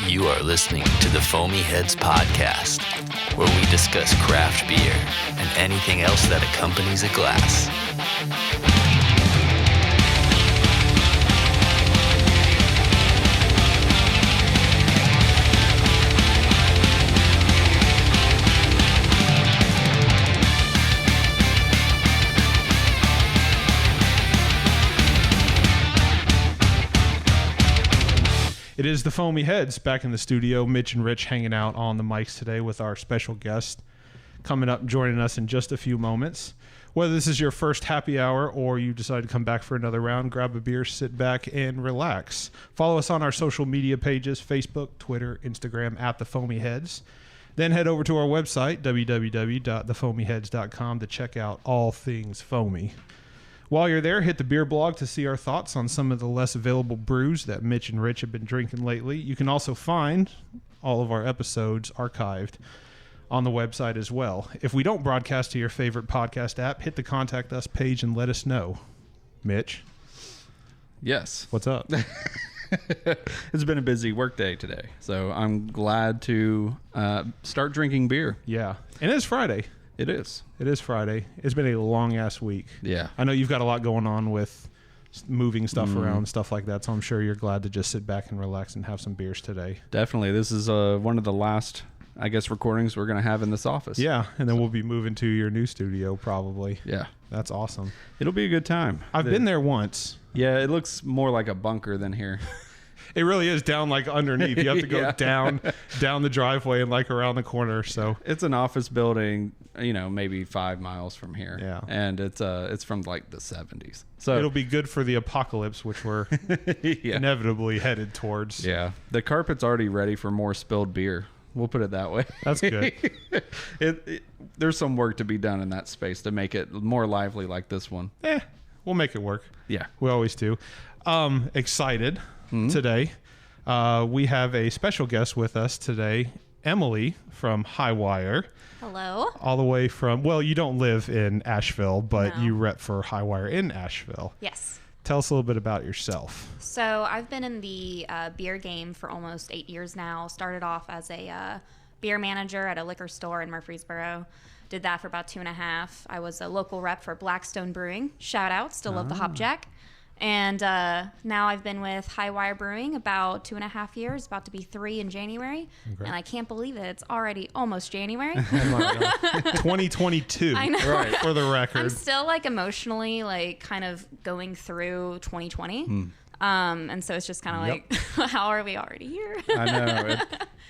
You are listening to the Foamy Heads Podcast, where we discuss craft beer and anything else that accompanies a glass. It is the Foamy Heads back in the studio. Mitch and Rich hanging out on the mics today with our special guest coming up and joining us in just a few moments. Whether this is your first happy hour or you decide to come back for another round, grab a beer, sit back, and relax. Follow us on our social media pages, Facebook, Twitter, Instagram, at the Foamy Heads. Then head over to our website, www.thefoamyheads.com, to check out all things foamy. While you're there, hit the beer blog to see our thoughts on some of the less available brews that Mitch and Rich have been drinking lately. You can also find all of our episodes archived on the website as well. If we don't broadcast to your favorite podcast app, hit the Contact Us page and let us know. Mitch? Yes. What's up? It's been a busy work day today, so I'm glad to start drinking beer. Yeah. And it's Friday. It is. It is Friday. It's been a long-ass week. Yeah. I know you've got a lot going on with moving stuff around, stuff like that, so I'm sure you're glad to just sit back and relax and have some beers today. Definitely. This is one of the last, I guess, recordings we're going to have in this office. Yeah, and then we'll be moving to your new studio probably. Yeah. That's awesome. It'll be a good time. I've been there once. Yeah, it looks more like a bunker than here. It really is down like underneath. You have to go Yeah. down the driveway and like around the corner. So It's an office building, maybe 5 miles from here. Yeah. And it's from like the 70s. So it'll be good for the apocalypse, which we're yeah. inevitably headed towards. Yeah. The carpet's already ready for more spilled beer. We'll put it that way. That's good. There's some work to be done in that space to make it more lively like this one. We'll make it work. Yeah. We always do. Excited today. We have a special guest with us today, Emily from Highwire. Hello. All the way from, well, you don't live in Asheville, but No. you rep for Highwire in Asheville. Yes. Tell us a little bit about yourself. So I've been in the beer game for almost 8 years now. Started off as a beer manager at a liquor store in Murfreesboro. Did that for about 2.5. I was a local rep for Blackstone Brewing. Shout out. Still love the Hopjack. And now I've been with Highwire Brewing about 2.5 years, about to be 3 in January. Okay. And I can't believe it. It's already almost January. 2022. I know. Right, for the record. I'm still like emotionally like kind of going through 2020. And so it's just kind of like, how are we already here? I know.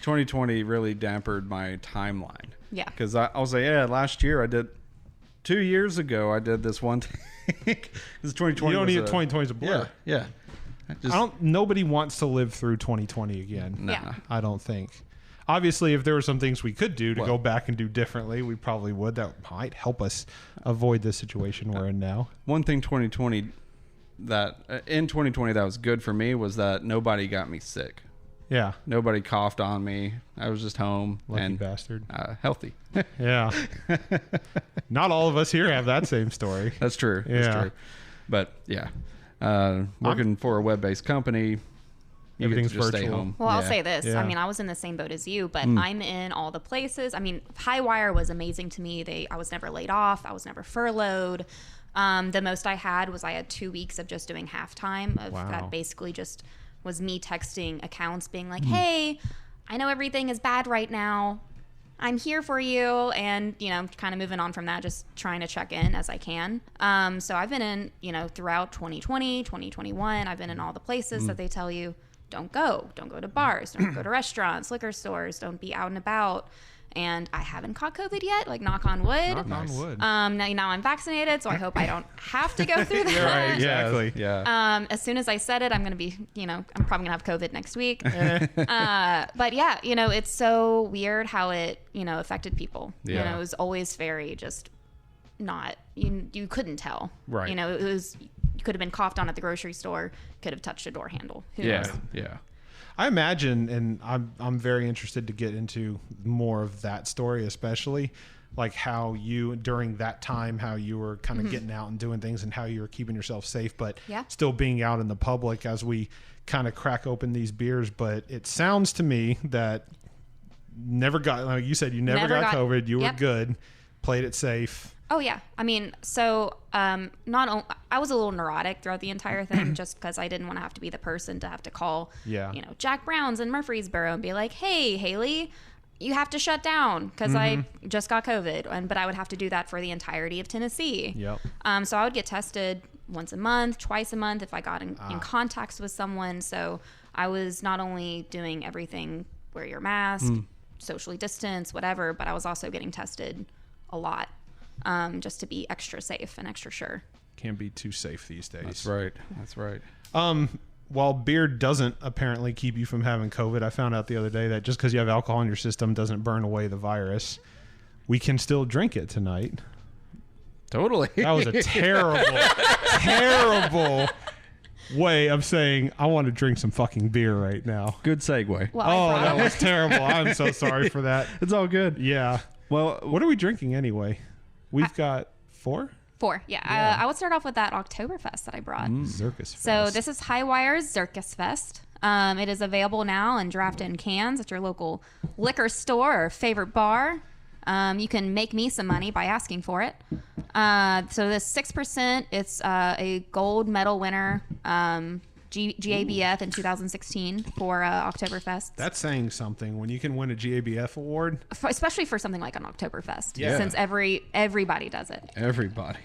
2020 really dampened my timeline. Yeah. Because I'll say, last year I did, 2 years ago I did this one thing. Because 2020 You don't was need 2020 is a blur. Yeah. Nobody wants to live through 2020 again. Nah. Yeah. I don't think. Obviously, if there were some things we could do to go back and do differently, we probably would. That might help us avoid the situation we're in now. One thing in 2020 that was good for me was that nobody got me sick. Yeah. Nobody coughed on me. I was just home Lucky and bastard. healthy. Yeah. Not all of us here have that same story. That's true. Yeah. That's true. But yeah, working for a web-based company, you Everything's get to just stay virtual. home. Well, I'll Yeah. say this. Yeah. I mean, I was in the same boat as you, but I'm in all the places. I mean, Highwire was amazing to me. I was never laid off. I was never furloughed. The most I had 2 weeks of just doing halftime. Wow. That basically just was me texting accounts being like, hey, I know everything is bad right now. I'm here for you. And, kind of moving on from that, just trying to check in as I can. So I've been in, throughout 2020, 2021, I've been in all the places that they tell you, don't go to bars, don't go to restaurants, liquor stores, don't be out and about. And I haven't caught COVID yet, like knock on wood. Knock on wood. Now I'm vaccinated, so I hope I don't have to go through that. Right, exactly. Yeah. As soon as I said it, I'm going to be, I'm probably going to have COVID next week. But yeah, it's so weird how it, affected people. Yeah. It was always very just not, you couldn't tell. Right. It was, you could have been coughed on at the grocery store, could have touched a door handle. Who knows? Yeah. I imagine, and I'm very interested to get into more of that story, especially like how you, during that time, how you were kind of getting out and doing things and how you were keeping yourself safe, but Yeah. still being out in the public as we kind of crack open these beers, but it sounds to me that never got, like you said, you never got COVID. You were good, played it safe. Oh yeah, I mean, so I was a little neurotic throughout the entire thing, just because I didn't want to have to be the person to have to call, Jack Brown's in Murfreesboro and be like, "Hey, Haley, you have to shut down because I just got COVID," but I would have to do that for the entirety of Tennessee. Yep. So I would get tested once a month, twice a month if I got in contacts with someone. So I was not only doing everything, wear your mask, socially distance, whatever, but I was also getting tested a lot. Just to be extra safe and extra sure. Can't be too safe these days. That's right. While beer doesn't apparently keep you from having COVID, I found out the other day that just because you have alcohol in your system doesn't burn away the virus. We can still drink it tonight. Totally. That was a terrible, terrible way of saying I want to drink some fucking beer right now. Good segue. Well, that was terrible. I'm so sorry for that. It's all good. Yeah. Well, what are we drinking anyway? We've got 4? 4, yeah. I would start off with that Oktoberfest that I brought. Zrikusfest. So this is Highwire's Zrikusfest. It is available now in draft-in cans at your local liquor store or favorite bar. You can make me some money by asking for it. So this 6%, it's a gold medal winner, GABF in 2016 for Oktoberfest. That's saying something when you can win a GABF award, especially for something like an Oktoberfest, Yeah. since everybody does it. everybody.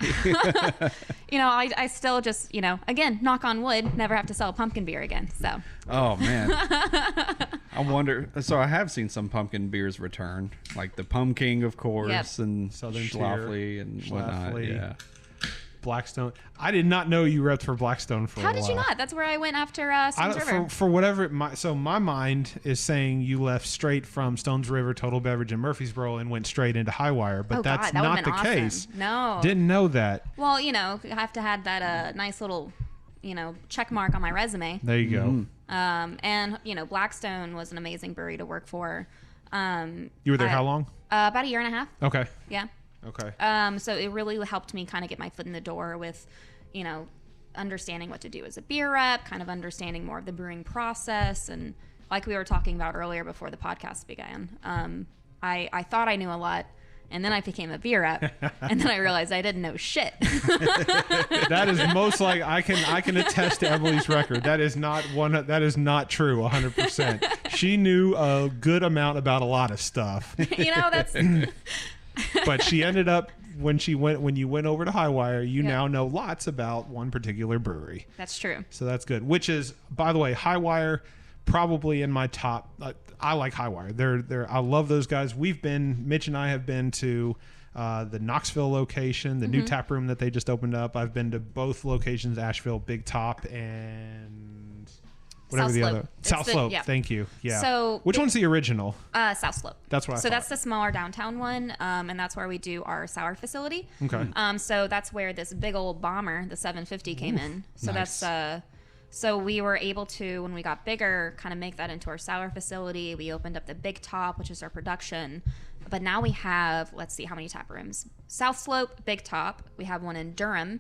I still just, again, knock on wood, never have to sell pumpkin beer again. So. Oh man, I wonder. So I have seen some pumpkin beers return, like the Pumpkin, of course, and Southern Schlafly and whatnot. Schlafly. Yeah. Blackstone. I did not know you repped for Blackstone for a while. How did you not? That's where I went after Stones River. For whatever so my mind is saying you left straight from Stones River Total Beverage in Murfreesboro and went straight into Highwire, but that's God, that not would've the been awesome. case. No. Didn't know that. Well, you have to have that nice little, check mark on my resume. There you go. And Blackstone was an amazing brewery to work for. You were there how long? About a year and a half. Okay. Yeah. Okay. So it really helped me kind of get my foot in the door with, understanding what to do as a beer rep, kind of understanding more of the brewing process. And like we were talking about earlier before the podcast began, I thought I knew a lot. And then I became a beer rep, and then I realized I didn't know shit. That is most like I can attest to Emily's record. That is not true 100%. She knew a good amount about a lot of stuff. That's. But she ended up when you went over to Highwire, you now know lots about one particular brewery. That's true. So that's good. Which is, by the way, Highwire probably in my top. I like Highwire. They're I love those guys. Mitch and I have been to the Knoxville location, the new tap room that they just opened up. I've been to both locations, Asheville, Big Top, and whatever South the Slope. other South Slope. Yeah. Thank you. Yeah. So which one's the original? South Slope. That's what I So thought. that's the smaller downtown one, and that's where we do our sour facility. Okay. So that's where this big old bomber, the 750, came in. So nice. that's so we were able to, when we got bigger, kind of make that into our sour facility. We opened up the Big Top, which is our production. But now we have, let's see how many tap rooms. South Slope, Big Top. We have one in Durham,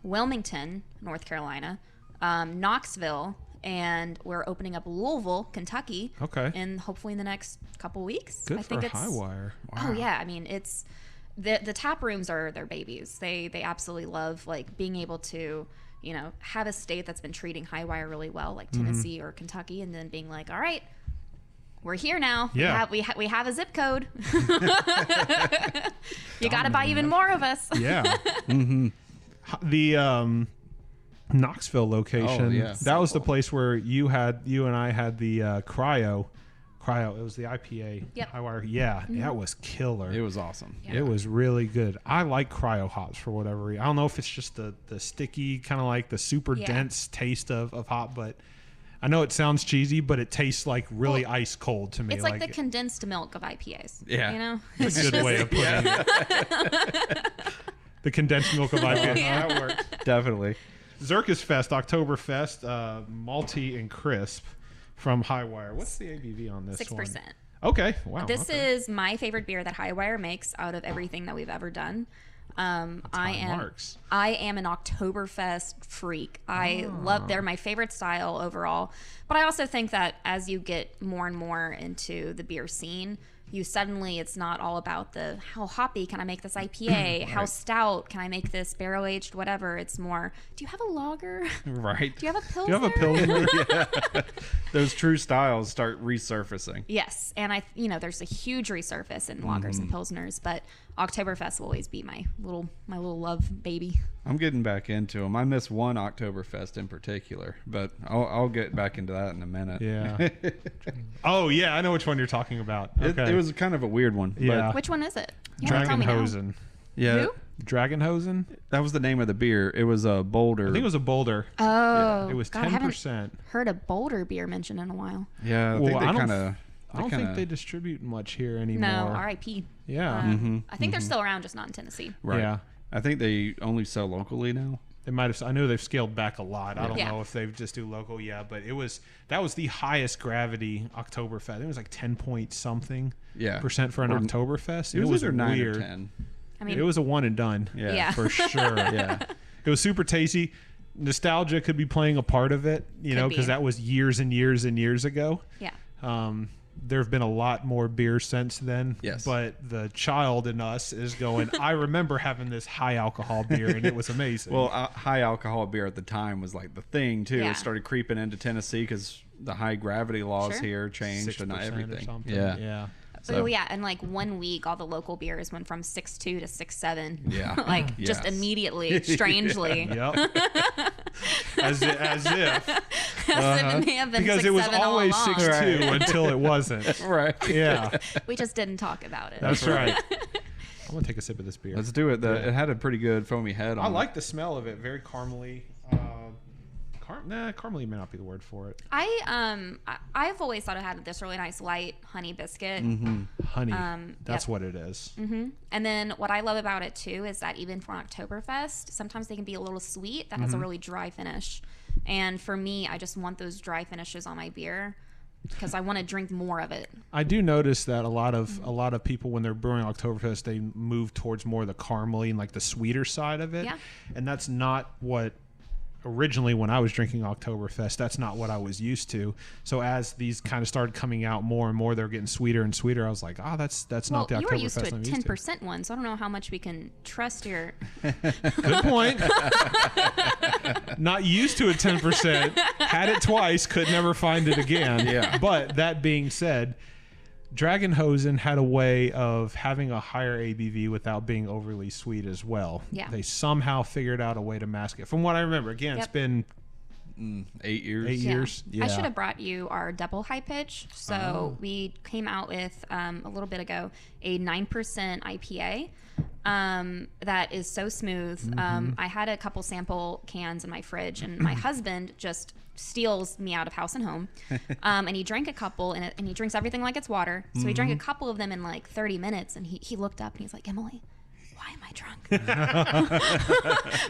Wilmington, North Carolina, Knoxville, and we're opening up Louisville, Kentucky. Okay. And hopefully in the next couple weeks. Good I think for it's Highwire. Wow. Oh yeah, I mean it's the tap rooms are their babies. They absolutely love like being able to, have a state that's been treating Highwire really well, like Tennessee or Kentucky, and then being like, all right, we're here now. Yeah. We have a zip code. You got to buy even more of us. Yeah. The Knoxville location. Oh, yeah. That was the place where you and I had the cryo. It was the IPA. Yep. Highwire. Yeah, that was killer. It was awesome. Yeah. It was really good. I like cryo hops for whatever reason. I don't know if it's just the sticky, kind of like the super dense taste of hop, but I know it sounds cheesy, but it tastes like really ice cold to me. It's like the condensed milk of IPAs. Yeah. That's a good way of putting it. The condensed milk of IPA. Yeah. That works. Definitely. Zrikusfest, Oktoberfest, malty and crisp from Highwire. What's the ABV on this 6%. one? Okay. Wow. This okay. is my favorite beer that Highwire makes out of everything that we've ever done. Marks. I am an Oktoberfest freak. They're my favorite style overall. But I also think that as you get more and more into the beer scene, it's not all about how hoppy can I make this IPA, how stout can I make this barrel aged, whatever. It's more, do you have a lager? Right. Do you have a Pilsner? Do you have a Pilsner? Yeah. Those true styles start resurfacing. Yes, and there's a huge resurface in lagers and pilsners, but Oktoberfest will always be my little love baby. I'm getting back into them. I miss one Oktoberfest in particular, but I'll get back into that in a minute. Yeah. Oh yeah, I know which one you're talking about. Okay. It was kind of a weird one. Yeah. Which one is it? You wanna tell me now? Dragonhosen. Yeah. Who? Dragonhosen? That was the name of the beer. It was a Boulder. I think it was a Boulder. Oh, It was God, I haven't 10%. heard a Boulder beer mentioned in a while. Yeah, Well, I I don't think they distribute much here anymore. No, R.I.P. Yeah. I think they're still around, just not in Tennessee. Right. Yeah. I think they only sell locally now. They might have. I know they've scaled back a lot. I don't Yeah. know if they just do local. Yeah, but that was the highest gravity Oktoberfest. It was like 10 point something percent for an Oktoberfest. It was either 9 weird. or 10. I mean, It was a one and done. Yeah. For sure. Yeah. It was super tasty. Nostalgia could be playing a part of it, Could because be. that was years and years and years ago. yeah. There have been a lot more beers since then. Yes. But the child in us is going, I remember having this high alcohol beer and it was amazing. Well, high alcohol beer at the time was like the thing too. Yeah. It started creeping into Tennessee because the high gravity laws Sure. here changed 6% and or everything. something. Yeah. Yeah. So- Oh yeah, and like 1 week, all the local beers went from 6.2 to 6.7. Yeah. like just Yes. immediately, strangely, Yep. as if. as if it may have been Because 6.7 it was all always along. 6.2 until it wasn't. Right. Yeah. We just didn't talk about it. That's right. I'm going to take a sip of this beer. Let's do it. It had a pretty good foamy head on I it. like the smell of it. Very caramely. Caramely may not be the word for it. I've always thought it had this really nice light honey biscuit. Honey. That's yep. what it is. And then what I love about it too is that even for an Oktoberfest, sometimes they can be a little sweet. That has a really dry finish. And for me, I just want those dry finishes on my beer because I want to drink more of it. I do notice that a lot of people, when they're brewing Oktoberfest, they move towards more the caramely and like the sweeter side of it. Yeah. And that's not what originally, when I was drinking Oktoberfest, that's not what I was used to. So as these kind of started coming out more and more, they're getting sweeter and sweeter. I was like, that's not the Oktoberfest you were used to a I'm 10% one, so I don't know how much we can trust your. Good point. Not used to a 10%. Had it twice, could never find it again. Yeah. But that being said, Dragonhosen had a way of having a higher ABV without being overly sweet as well. Yeah. They somehow figured out a way to mask it. From what I remember, again, it's Yep. been 8 years. 8 years. Yeah. I should have brought you our double high pitch. So we came out with a little bit ago a 9% IPA that is so smooth. I had a couple sample cans in my fridge, and my husband just steals me out of house and home. And he drank a couple, and he drinks everything like it's water. So he drank a couple of them in like 30 minutes, and he looked up and he's like, Emily, why am I drunk?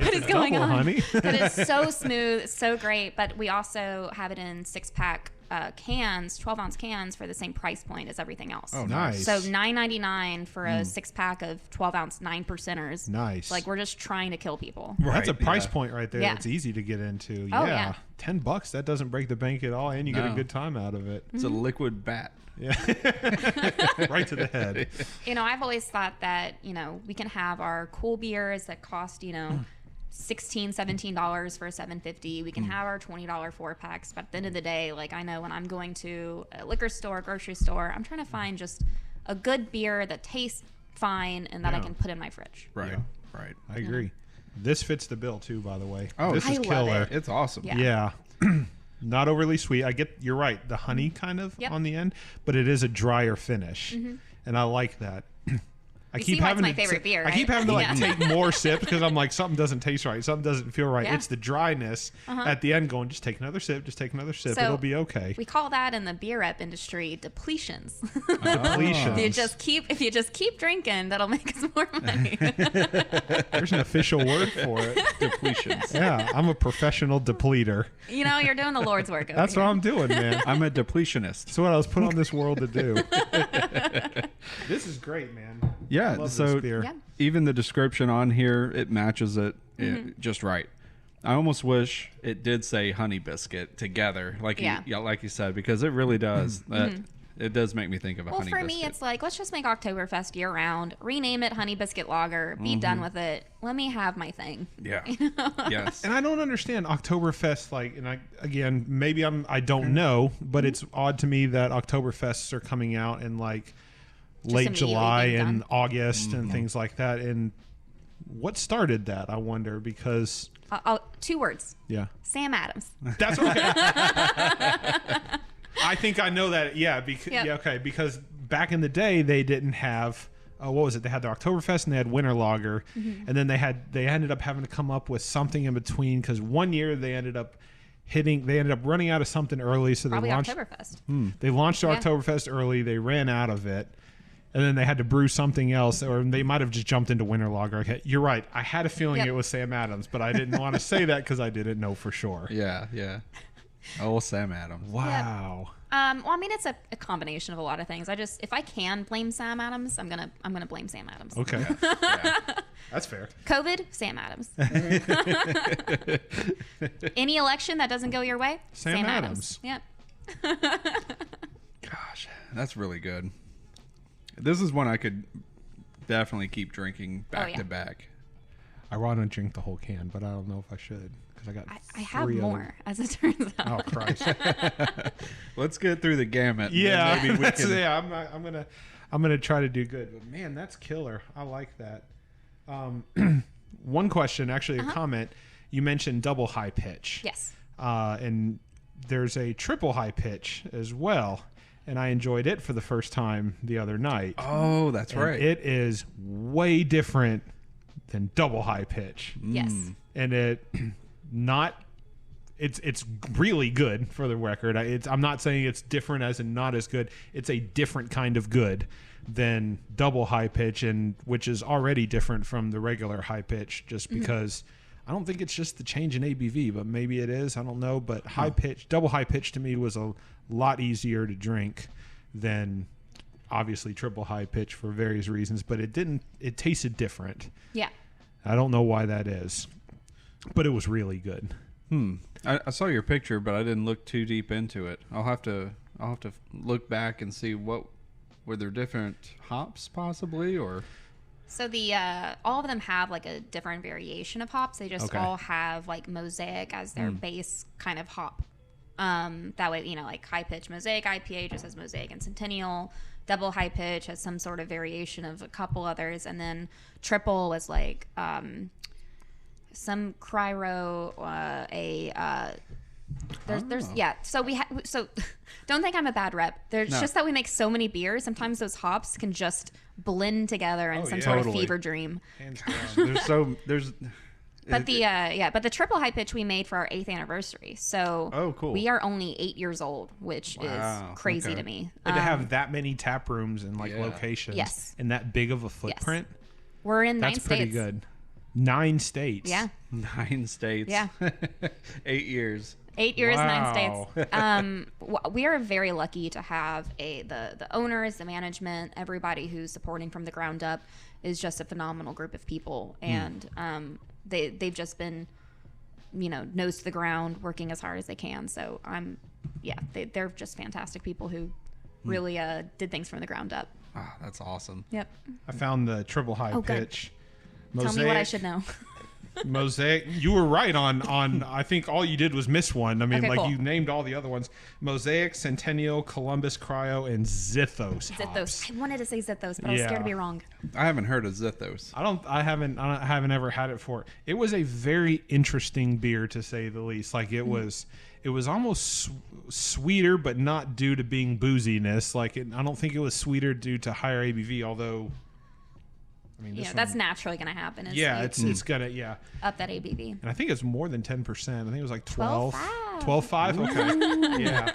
What is going Double, on? honey. But it's so smooth, so great. But we also have it in 6-pack cans, 12-ounce cans for the same price point as everything else. Oh, nice. So $9.99 for a 6-pack of 12-ounce 9%ers. Nice. Like, we're just trying to kill people. That's a Right, price yeah. point right there. Yeah. That's easy to get into. Oh, yeah. $10. That doesn't break the bank at all, and you get a No. good time out of it. It's a liquid bat. Yeah. Right to the head. You know, I've always thought that, we can have our cool beers that cost, $16, $17 for a $7.50. We can have our $20 4-packs. But at the end of the day, like, I know when I'm going to a liquor store, grocery store, I'm trying to find just a good beer that tastes fine and that I Yeah. can put in my fridge. Right. Yeah. Right. I agree. This fits the bill too, by the way. Oh, this I is love killer. it. It's awesome. Yeah. Yeah. Not overly sweet. You're right. The honey kind of Yep. on the end, but it is a drier finish. And I like that. I You see why it's my favorite beer, I keep right? having to Yeah. take more sips because I'm like, something doesn't taste right. Something doesn't feel right. Yeah. It's the dryness at the end going, just take another sip, just take another sip. So, It'll be okay. We call that in the beer rep industry depletions. Depletions. If you just keep drinking, that'll make us more money. There's an official word for it. Depletions. Yeah, I'm a professional depleter. You're doing the Lord's work over That's here. what I'm doing, man. I'm a depletionist. That's what I was put on this world to do. This is great, man. Yeah. love So this beer. Yeah. even the description on here, it matches it, just right. I almost wish it did say honey biscuit together, like like you said, because it really does. It does make me think of a honey biscuit. Well, for me, it's like, let's just make Oktoberfest year round, rename it Honey Biscuit Lager, be done with it. Let me have my thing. Yeah. Yes. And I don't understand Oktoberfest, like, and again, maybe I don't know, but it's odd to me that Oktoberfests are coming out in like late immediately July being and done. August and things like that. And what started that, I wonder, because 2 words. yeah, Sam Adams. that's okay. I think I know that. Yeah, because because back in the day they didn't have what was it? They had the Oktoberfest and they had Winter Lager, and then they ended up having to come up with something in between because one year they ended up running out of something early, so Probably they launched Oktoberfest. They launched Yeah. Oktoberfest early. They ran out of it. And then they had to brew something else, or they might have just jumped into Winter Lager. Okay, you're right. I had a feeling it was Sam Adams, but I didn't want to say that because I didn't know for sure. Yeah. Oh, Sam Adams. Wow. Well, I mean, it's a combination of a lot of things. If I can blame Sam Adams, I'm gonna blame Sam Adams. Okay. That's fair. COVID, Sam Adams. Any election that doesn't go your way, Sam Adams. Yep. Gosh, that's really good. This is one I could definitely keep drinking back to back. I want to drink the whole can, but I don't know if I should because I got. I have 3 more, as it turns out. Oh Christ! Let's get through the gamut. Yeah, Maybe we can. I'm gonna try to do good, but man, that's killer. I like that. One question, actually, a comment. You mentioned double high pitch. Yes. And there's a triple high pitch as well, and I enjoyed it for the first time the other night. Oh, that's And right. it is way different than double high pitch. Yes. And it's really good for the record. I'm not saying it's different as in not as good. It's a different kind of good than double high pitch, and which is already different from the regular high pitch just because I don't think it's just the change in ABV, but maybe it is. I don't know. But double high pitch to me was a lot easier to drink than obviously triple high pitch for various reasons, but it tasted different. Yeah. I don't know why that is, but it was really good. I saw your picture, but I didn't look too deep into it. I'll have to look back and see were there different hops possibly, or So the all of them have like a different variation of hops. They just all have like Mosaic as their base kind of hop. That way, like high pitch Mosaic IPA just has Mosaic and Centennial. Double high pitch has some sort of variation of a couple others, and then triple was like some cryo, So don't think I'm a bad rep. There's just that we make so many beers. Sometimes those hops can just blend together in some sort of fever dream. Hands down. But the triple high pitch we made for our 8th anniversary. So cool. We are only 8 years old, which is crazy to me. And to have that many tap rooms and locations, Yes. and that big of a footprint, we're in 9 that's states. pretty good. 9 states. Yeah. 9 states. Yeah. 8 years. 8 years, Wow. 9 states. We are very lucky to have the owners, the management, everybody who's supporting from the ground up is just a phenomenal group of people, and they've just been, nose to the ground, working as hard as they can. So they're just fantastic people who really did things from the ground up. Ah, that's awesome. Yep. I found the triple high good. pitch. Mosaic, Tell me what I should know. Mosaic. You were right on. I think all you did was miss one. I mean, Okay, cool. you named all the other ones: Mosaic, Centennial, Columbus Cryo, and Zithos. hops. I wanted to say Zithos, but I was scared to be wrong. I haven't heard of Zithos. I haven't ever had it for. It was a very interesting beer, to say the least. Like it was almost sweeter, but not due to being booziness. I don't think it was sweeter due to higher ABV. Although, I mean, That's naturally going to happen. It's gonna up that ABV. and I think it's more than 10%. I think it was like 12. 12.5. 12.5? Okay. Yeah.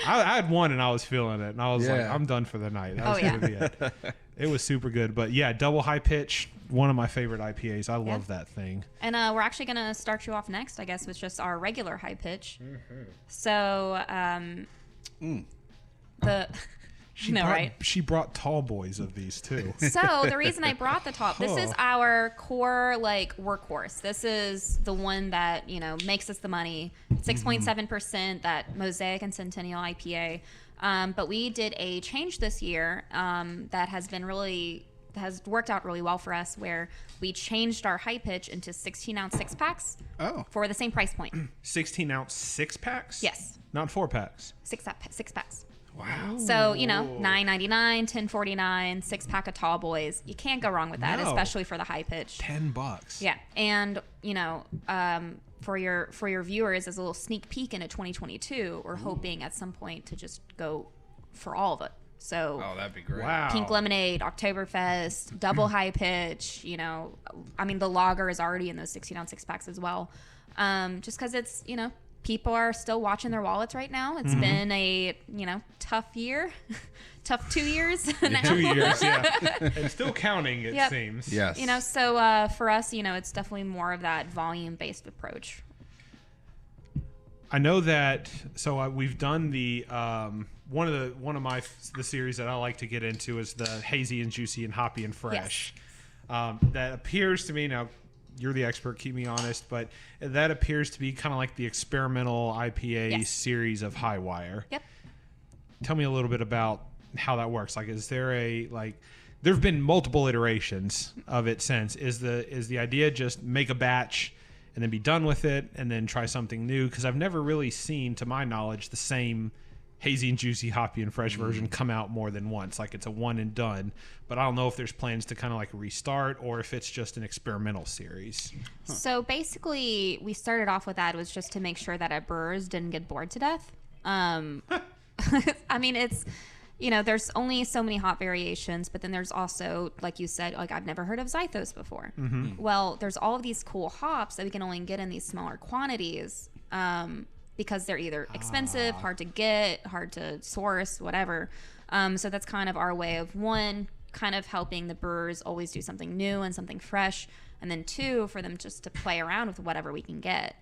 I had one and I was feeling it, and I was like, Yeah. I'm done for the night. That was gonna be it. It was super good, but double high pitch, one of my favorite IPAs. I love that thing. And we're actually going to start you off next, I guess, with just our regular high pitch. So the She brought tall boys of these too. So the reason I brought the top, this is our core like workhorse. This is the one that makes us the money. 6.7%, that Mosaic and Centennial IPA. But we did a change this year that has worked out really well for us, where we changed our high pitch into 16-ounce 6-packs. Oh. For the same price point. 16-ounce 6-packs? Yes. Not 4-packs. 6-packs. Wow. So, $9.99, $10.49, 6-pack of tall boys. You can't go wrong with that, especially for the high pitch. $10. Yeah. And, for your viewers, as a little sneak peek into 2022, we're hoping at some point to just go for all of it. So, that'd be great. Wow. Pink Lemonade, Oktoberfest, double high pitch, the lager is already in those 16-ounce 6-packs as well. Just because it's, people are still watching their wallets right now. It's been a, tough year, tough 2 years now. 2 years, yeah. And still counting, it seems. Yes. So for us, it's definitely more of that volume-based approach. I know that, so we've done the, one of the series that I like to get into is the hazy and juicy and hoppy and fresh. Yes. That appears to me, now you're the expert, keep me honest, but that appears to be kind of like the experimental IPA series of High Wire. Yep. Tell me a little bit about how that works. Like, is there there've been multiple iterations of it since. Is the idea just make a batch and then be done with it and then try something new? Because I've never really seen, to my knowledge, the same hazy and juicy, hoppy and fresh version come out more than once. Like, it's a one and done. But I don't know if there's plans to kind of like restart or if it's just an experimental series. Huh. So basically, we started off with that was just to make sure that our brewers didn't get bored to death. I mean, it's, there's only so many hop variations, but then there's also, like you said, like I've never heard of Zythos before. Mm-hmm. Well, there's all of these cool hops that we can only get in these smaller quantities. Because they're either expensive, hard to get, hard to source, whatever. So that's kind of our way of, one, kind of helping the brewers always do something new and something fresh, and then two, for them just to play around with whatever we can get.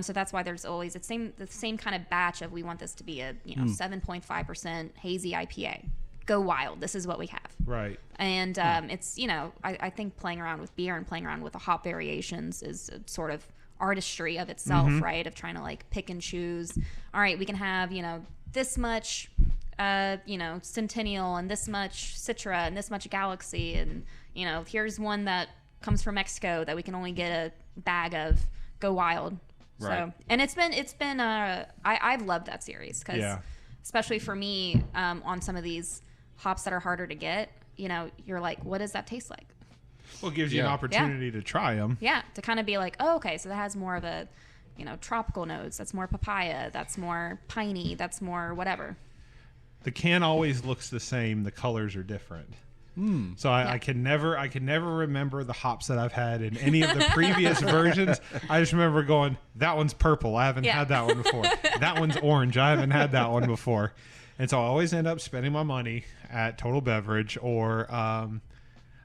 So that's why there's always the same kind of batch of, we want this to be a 7.5% hazy IPA. Go wild. This is what we have. Right. And it's, I think playing around with beer and playing around with the hop variations is a sort of artistry of itself, right? Of trying to like pick and choose. All right, we can have, this much, Centennial and this much Citra and this much Galaxy. And, here's one that comes from Mexico that we can only get a bag of. Go wild. Right. So, and it's been I've loved that series because especially for me, on some of these hops that are harder to get, you're like, what does that taste like? Well, it gives you an opportunity to try them. Yeah, to kind of be like, oh, okay, so that has more of a, tropical notes. That's more papaya. That's more piney. That's more whatever. The can always looks the same. The colors are different. So I can never remember the hops that I've had in any of the previous versions. I just remember going, that one's purple. I haven't had that one before. That one's orange. I haven't had that one before. And so I always end up spending my money at Total Beverage or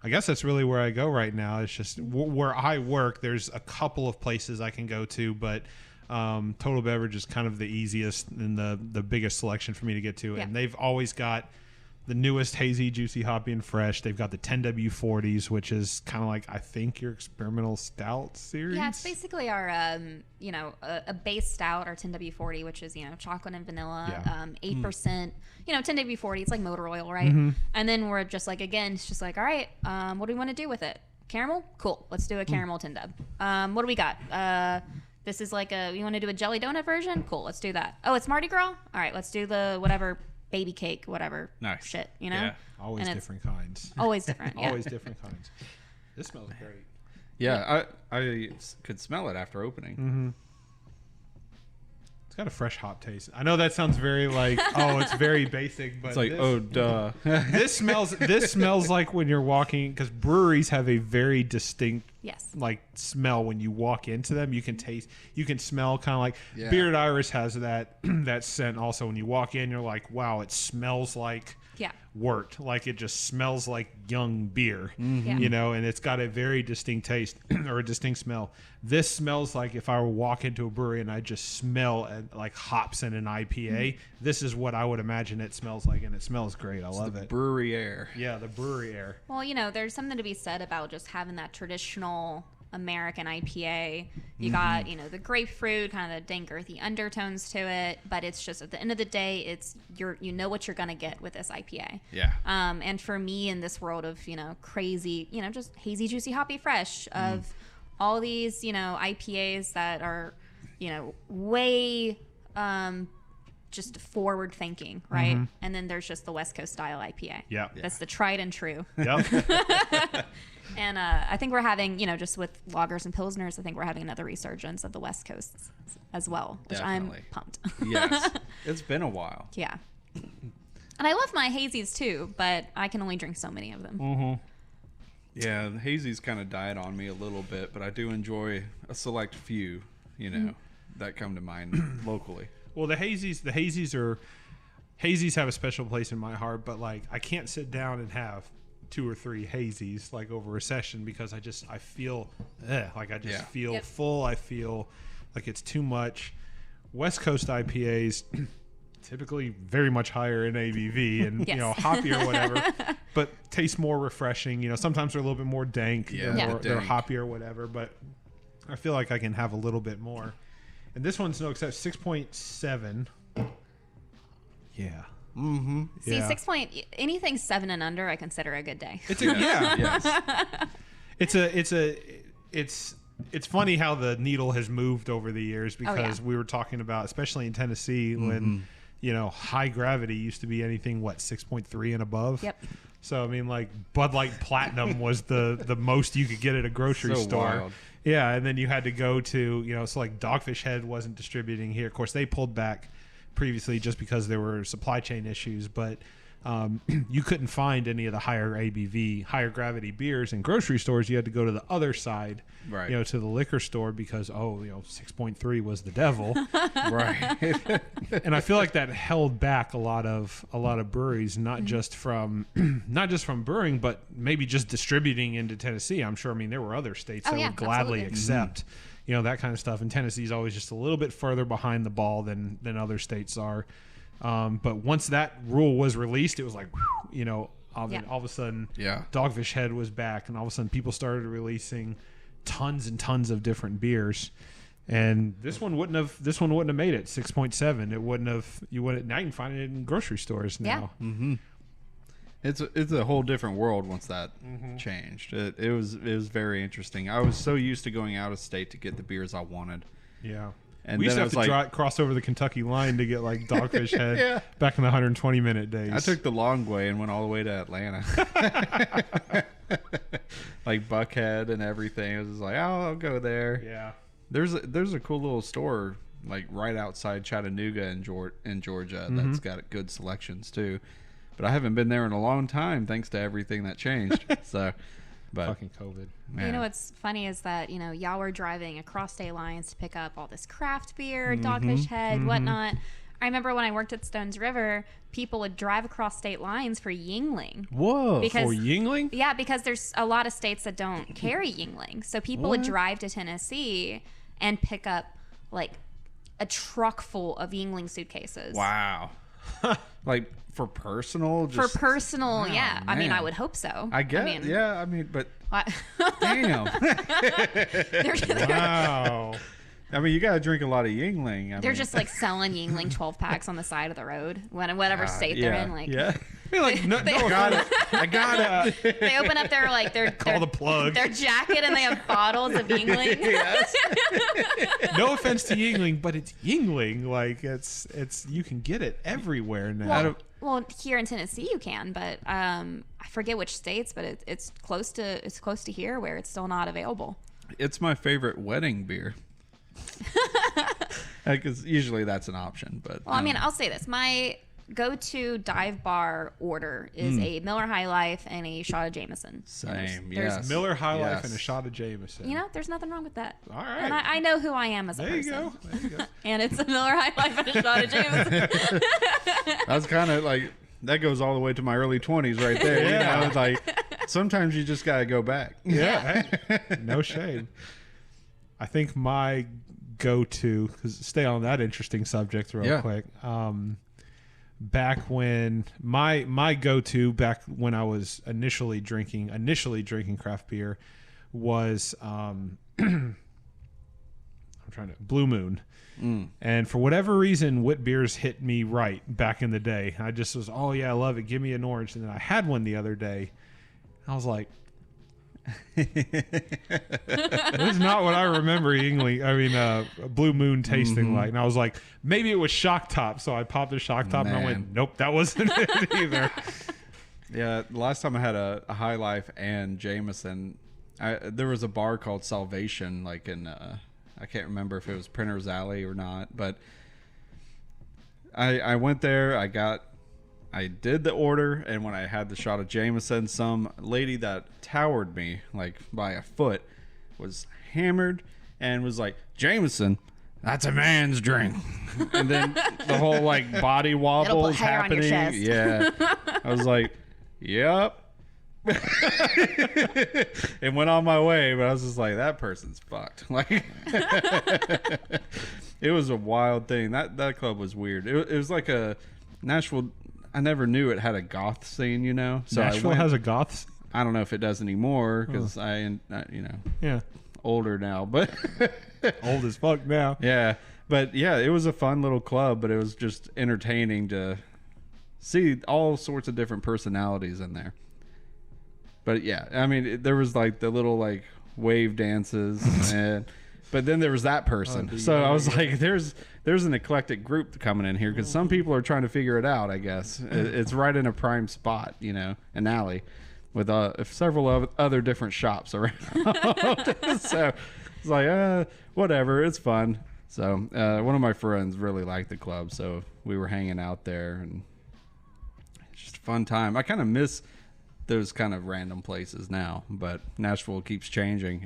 I guess that's really where I go right now. It's just where I work. There's a couple of places I can go to, but Total Beverage is kind of the easiest and the biggest selection for me to get to. Yeah. And they've always got the newest hazy, juicy, hoppy, and fresh. They've got the 10W40s, which is kind of like, I think, your experimental stout series. Yeah, it's basically our, a base stout, our 10W40, which is, chocolate and vanilla, 8%. 10W40, it's like motor oil, right? Mm-hmm. And then we're just like, again, it's just like, all right, what do we want to do with it? Caramel? Cool. Let's do a caramel 10W. What do we got? This is like you want to do a jelly donut version? Cool. Let's do that. Oh, it's Mardi Gras? All right, let's do the whatever baby cake, whatever shit, Yeah, always different kinds. Always different, yeah. Always different kinds. This smells great. Yeah, I could smell it after opening. Mm-hmm. It's got a fresh hop taste. I know that sounds very it's very basic, but it's like, oh, duh. This smells like when you're walking, because breweries have a very distinct smell when you walk into them. You can smell kind of like Bearded Iris has that scent also. When you walk in, you're like, wow, it smells like worked. Like it just smells like young beer, Yeah. you know, and it's got a very distinct taste or a distinct smell. This smells like if I were to walk into a brewery and I just smell like hops in an IPA, this is what I would imagine it smells like, and it smells great. I love it. Brewery air. Yeah, the brewery air. Well, you know, there's something to be said about just having that traditional American IPA. You got, you know, the grapefruit, kind of the dank, earthy undertones to it, but it's just at the end of the day, it's you know what you're gonna get with this IPA. Yeah. And for me, in this world of, you know, crazy, you know, just hazy, juicy, hoppy, fresh, of all these, you know, IPAs that are, you know, way just forward thinking, right? And then there's just the West Coast style IPA. Yeah. That's the tried and true. Yep. And I think we're having, you know, just with lagers and pilsners, I think we're having another resurgence of the West Coast as well, which Definitely. I'm pumped. Yes. It's been a while. Yeah. And I love my hazies too, but I can only drink so many of them. Yeah, the hazy's kind of died on me a little bit, but I do enjoy a select few, you know, that come to mind locally. Well, the hazies have a special place in my heart, but like I can't sit down and have 2 or 3 hazies like over a session because I feel feel Yep. full. I feel like it's too much. West Coast IPAs typically very much higher in ABV and Yes. you know, hoppy or whatever, but taste more refreshing. You know, sometimes they're a little bit more dank. Yeah, they're dank. hoppy or whatever, but I feel like I can have a little bit more. And this one's no except 6.7. Yeah. See, Yeah. anything 7 and under, I consider a good day. It's a, yeah. Yes. It's funny how the needle has moved over the years because yeah. we were talking about, especially in Tennessee, when you know high gravity used to be anything 6.3 and above. Yep. So I mean, like Bud Light Platinum was the most you could get at a grocery So store. wild. Yeah, and then you had to go to, you know, so like Dogfish Head wasn't distributing here. Of course, they pulled back previously just because there were supply chain issues, but you couldn't find any of the higher ABV, higher gravity beers in grocery stores. You had to go to the other side, Right. you know, to the liquor store because, 6.3 was the devil. Right. And I feel like that held back a lot of breweries, not just from brewing, but maybe just distributing into Tennessee. I'm sure. I mean, there were other states that would gladly absolutely. accept, you know, that kind of stuff. And Tennessee's always just a little bit further behind the ball than other states are. But once that rule was released, it was like, you know, all of a sudden, Yeah. Dogfish Head was back, and all of a sudden, people started releasing tons and tons of different beers. And this one wouldn't have made it 6.7. It wouldn't have. Now you can find it in grocery stores now. Yeah. It's a whole different world once that changed. It was very interesting. I was so used to going out of state to get the beers I wanted. Yeah. And we used then to I have was to cross over the Kentucky line to get like Dogfish Head Yeah. back in the 120-minute days. I took the long way and went all the way to Atlanta. Like Buckhead and everything. I was just like, I'll go there. Yeah. There's a cool little store like right outside Chattanooga in Georgia that's got good selections too. But I haven't been there in a long time thanks to everything that changed. So, but Fucking COVID. man, You know what's funny is that, you know, y'all were driving across state lines to pick up all this craft beer, Dogfish Head, whatnot. I remember when I worked at Stones River, people would drive across state lines for Yingling. whoa. Because- For Yingling? Yeah, because there's a lot of states that don't carry Yingling. So people would drive to Tennessee and pick up like a truck full of Yingling suitcases. Wow. Like for personal? For Just, personal, yeah. I mean, man. I would hope so. I get mean, yeah, I mean, but what- damn. Wow. I mean, you got to drink a lot of Yingling. They're just like selling Yingling 12 packs on the side of the road, whatever state they're in. Like, yeah. You're like, no, They- no Got offense. it. I got it. they open up their Call the plug. their jacket and they have bottles of Yingling. Yes. No offense to Yingling, but it's Yingling. Like it's you can get it everywhere now. Well, here in Tennessee you can, but I forget which states, but it's close to here where it's still not available. It's my favorite wedding beer. Because usually that's an option, but Well, I mean, I'll say this: my go-to dive bar order is a Miller High Life and a shot of Jameson. same. There's- Yes. Miller High Life Yes. and a shot of Jameson. You know, there's nothing wrong with that. All right. And I know who I am as a There you person. go. There you go. And it's a Miller High Life and a shot of Jameson. That's kind of like that goes all the way to my early 20s right there. Yeah. You know, it's like sometimes you just gotta go back. Yeah, hey, no shame. I think my go-to, because stay on that interesting subject real quick. Back when my go-to back when I was initially drinking craft beer was I'm trying to Blue Moon. And for whatever reason, wit beers hit me right back in the day. I just was, oh yeah, I love it. Give me an orange. And then I had one the other day. I was like, that's not what I remember Blue Moon tasting like. And I was like, maybe it was Shock Top. So I popped the Shock Top and I went, nope, that wasn't it either. Yeah, the last time I had a High Life and Jameson, there was a bar called Salvation, like in I can't remember if it was Printer's Alley or not, but I went there. I did the order, and when I had the shot of Jameson, some lady that towered me like by a foot was hammered and was like, "Jameson, that's a man's drink." And then the whole like body wobble is happening. On your chest. Yeah, I was like, "Yep." And went on my way, but I was just like, that person's fucked. Like, it was a wild thing. That club was weird. It was like a Nashville. I never knew it had a goth scene, you know. So Nashville has a goth scene? I don't know if it does anymore because older now, but old as fuck now. Yeah, but yeah, it was a fun little club, but it was just entertaining to see all sorts of different personalities in there. But yeah, I mean, there was like the little like wave dances, but then there was that person. So I was like, there's an eclectic group coming in here because some people are trying to figure it out. I guess it's right in a prime spot, you know, an alley with several other different shops around. So it's like, whatever, it's fun. So one of my friends really liked the club, so we were hanging out there, and it's just a fun time. I kind of miss those kind of random places now, but Nashville keeps changing.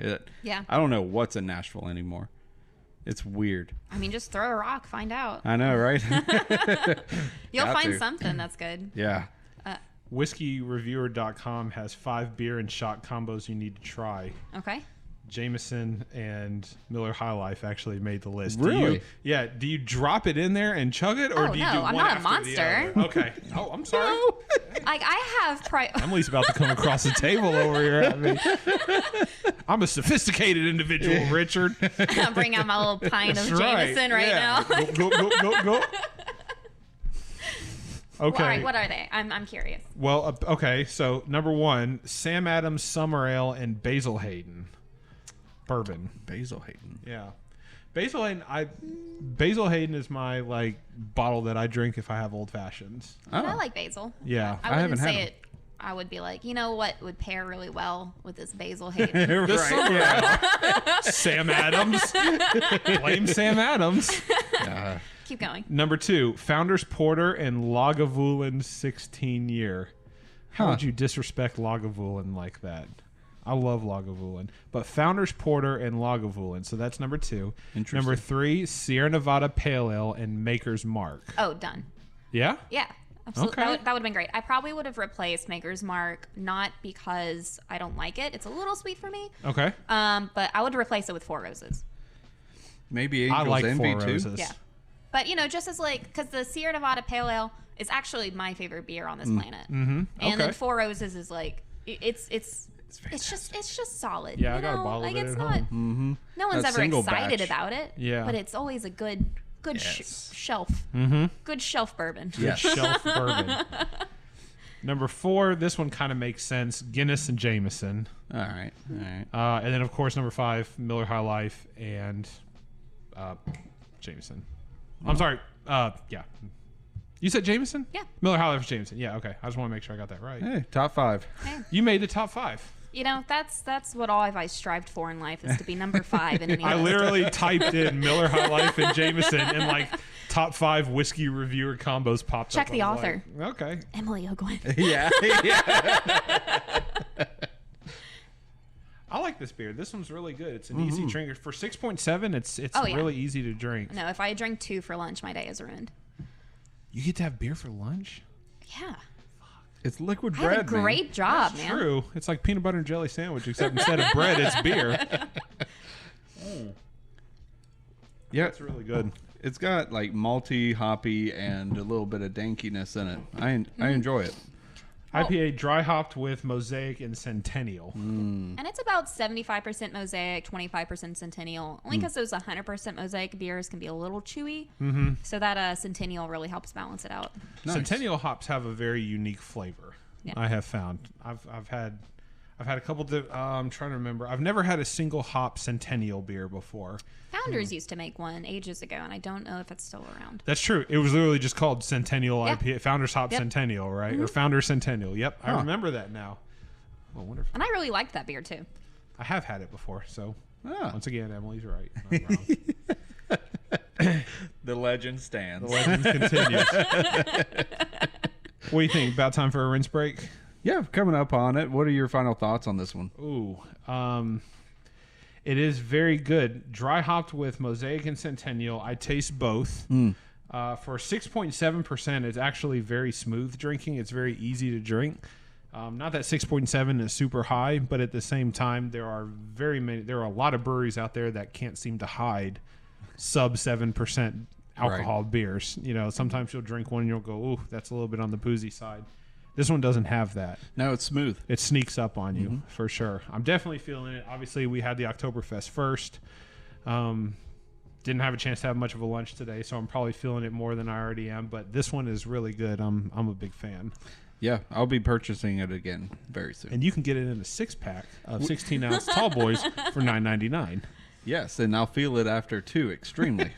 I don't know what's in Nashville anymore. It's weird. I mean, just throw a rock, find out. I know, right? You'll find something that's good. Yeah. WhiskeyReviewer.com has 5 beer and shot combos you need to try. Okay. Jameson and Miller High Life actually made the list. Really? Do you drop it in there and chug it, or do you do one I'm not a after monster. the other? Okay. Oh, I'm sorry. No. Like I have Emily's about to come across the table over here at me. I'm a sophisticated individual, Richard. I'll bring out my little pint of Jameson right now. Go. Okay. All right, what are they? I'm curious. Well, okay. So number 1, Sam Adams Summer Ale and Basil Hayden bourbon. Basil Hayden. Yeah. Basil Hayden is my like bottle that I drink if I have old fashions. Oh. I like basil. Yeah. I wouldn't say had it. I would be like, you know what would pair really well with this Basil Hayden? Right. Yeah. Sam Adams. Blame Sam Adams. Keep going. Number 2, Founders Porter and Lagavulin 16 year. How would you disrespect Lagavulin like that? I love Lagavulin. But Founders Porter and Lagavulin. So that's number 2. Interesting. Number 3, Sierra Nevada Pale Ale and Maker's Mark. Oh, done. Yeah? Yeah. Absolutely. Okay. That would have been great. I probably would have replaced Maker's Mark, not because I don't like it. It's a little sweet for me. Okay. But I would replace it with Four Roses. Maybe Angel's I like Envy Four too. Roses. Yeah. But, just as like, because the Sierra Nevada Pale Ale is actually my favorite beer on this planet. Mm-hmm. And then Four Roses is like, it's just solid. Yeah, I got a bottle like of it it's at not. home. No one's That ever single excited batch. about it. Yeah. But it's always a good Yes. shelf. Mm-hmm. Good shelf bourbon. Yes. Shelf bourbon. Number 4, this one kind of makes sense. Guinness and Jameson. All right. And then, of course, number 5, Miller High Life and Jameson. I'm sorry. Yeah. You said Jameson? Yeah. Miller High Life and Jameson. Yeah, okay. I just want to make sure I got that right. Hey, top 5. Hey. You made the top 5. That's what all I've strived for in life is to be number 5 in any I list. literally typed in Miller High Life and Jameson and like top 5 whiskey reviewer combos popped Check up. the I was author. like, okay. Emily O'Gwen. Yeah. I like this beer. This one's really good. It's an easy drinker. For 6.7, it's yeah. really easy to drink. No, if I drink 2 for lunch, my day is ruined. You get to have beer for lunch? Yeah. It's liquid I bread, did a great job, That's man. true. It's like peanut butter and jelly sandwich, except instead of bread, it's beer. Yeah, It's really good. it's got like malty, hoppy, and a little bit of dankiness in it. I enjoy it. IPA dry hopped with Mosaic and Centennial. And it's about 75% Mosaic, 25% Centennial. Only because those 100% Mosaic beers can be a little chewy. Mm-hmm. So that Centennial really helps balance it out. Nice. Centennial hops have a very unique flavor. Yeah. I have found. I've had a couple. I'm trying to remember. I've never had a single hop Centennial beer before. Founders used to make one ages ago, and I don't know if it's still around. That's true. It was literally just called Centennial Yeah. IPA, Founders Hop Yep. Centennial, right? Or Founders Centennial. Yep, I remember that now. Well, wonderful. And I really liked that beer, too. I have had it before, so Ah. once again, Emily's right. I'm wrong. The legend stands. The legend continues. What do you think? About time for a rinse break? Yeah, coming up on it. What are your final thoughts on this one? Ooh, it is very good. Dry hopped with Mosaic and Centennial. I taste both. For 6.7%, it's actually very smooth drinking. It's very easy to drink. Not that 6.7 is super high, but at the same time, there are a lot of breweries out there that can't seem to hide sub 7% alcohol beers. You know, sometimes you'll drink one and you'll go, ooh, that's a little bit on the boozy side. This one doesn't have that. No, it's smooth. It sneaks up on you for sure. I'm definitely feeling it. Obviously, we had the Oktoberfest first. Didn't have a chance to have much of a lunch today, so I'm probably feeling it more than I already am. But this one is really good. I'm a big fan. Yeah, I'll be purchasing it again very soon. And you can get it in a 6-pack of 16-ounce tall boys for $9.99. Yes, and I'll feel it after too, extremely.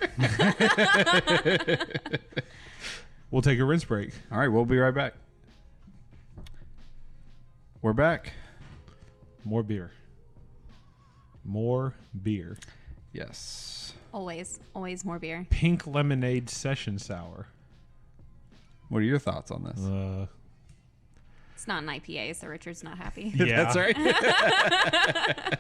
We'll take a rinse break. All right, we'll be right back. We're back. More beer. More beer. Yes. Always more beer. Pink lemonade session sour. What are your thoughts on this? It's not an IPA, so Richard's not happy. Yeah. That's right.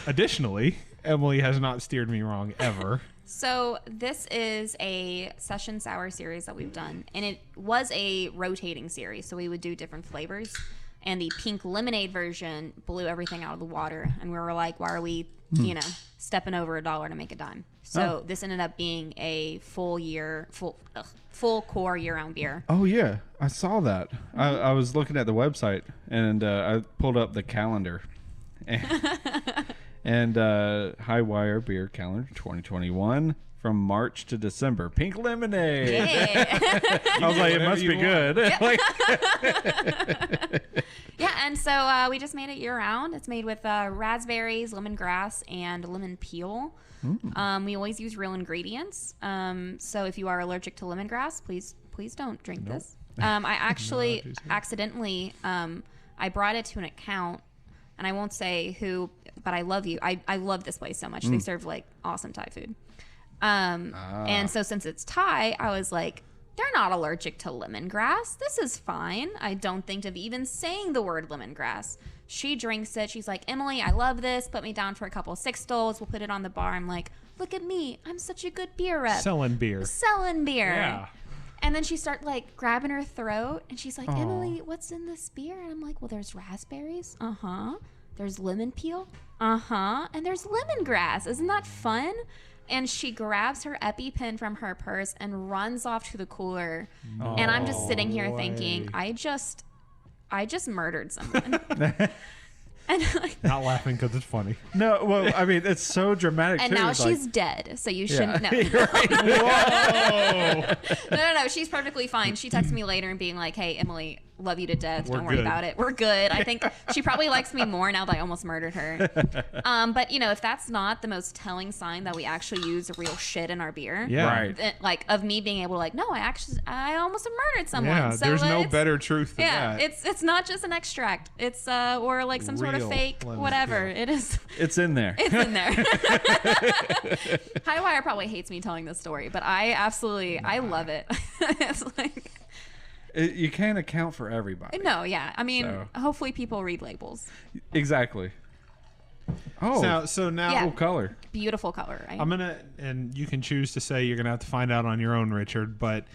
Additionally, Emily has not steered me wrong ever. So this is a session sour series that we've done, and it was a rotating series, so we would do different flavors. And the pink lemonade version blew everything out of the water, and we were like, why are we, stepping over $1 to make a dime? So this ended up being a full core year-round beer. Oh, yeah. I saw that. I was looking at the website, and I pulled up the calendar. And High Wire Beer Calendar 2021 from March to December. Pink lemonade. Yeah. I was like, it must be good. Yeah, and so we just made it year-round. It's made with raspberries, lemongrass, and lemon peel. We always use real ingredients. So if you are allergic to lemongrass, please don't drink this. I actually accidentally I brought it to an account, and I won't say who, but I love you. I love this place so much. They serve like awesome Thai food. And so since it's Thai, I was like, they're not allergic to lemongrass. This is fine. I don't think of even saying the word lemongrass. She drinks it. She's like, Emily, I love this. Put me down for a couple of 6-stoles. We'll put it on the bar. I'm like, look at me. I'm such a good beer rep. Selling beer. Yeah. And then she started like grabbing her throat, and she's like, Emily, what's in this beer? And I'm like, well, there's raspberries. There's lemon peel. And there's lemongrass. Isn't that fun? And she grabs her EpiPen from her purse and runs off to the cooler. And I'm just sitting here thinking, I just murdered someone. And like, Not laughing because it's funny. No, well, I mean, it's so dramatic, and too. now It's she's like, dead, so you shouldn't know. Whoa! No. She's perfectly fine. She texted me later and being like, hey, Emily, love you to death. We're Don't worry good. about it. We're good. I think she probably likes me more now that I almost murdered her. But, if that's not the most telling sign that we actually use real shit in our beer. Yeah. Right. then, like, of me being able to, no, I almost murdered someone. Yeah, So there's no it's- better truth than Yeah, that. it's not just an extract. It's or like some sort of Real fake lemon whatever. peel. It is. It's in there. It's in there. High Wire probably hates me telling this story, but I love it. It's like You can't account for everybody. no, yeah. I mean, So. hopefully people read labels. Exactly. Oh, So now Yeah. cool color. Beautiful color, right? I'm gonna, and you can choose to say you're gonna have to find out on your own, Richard. But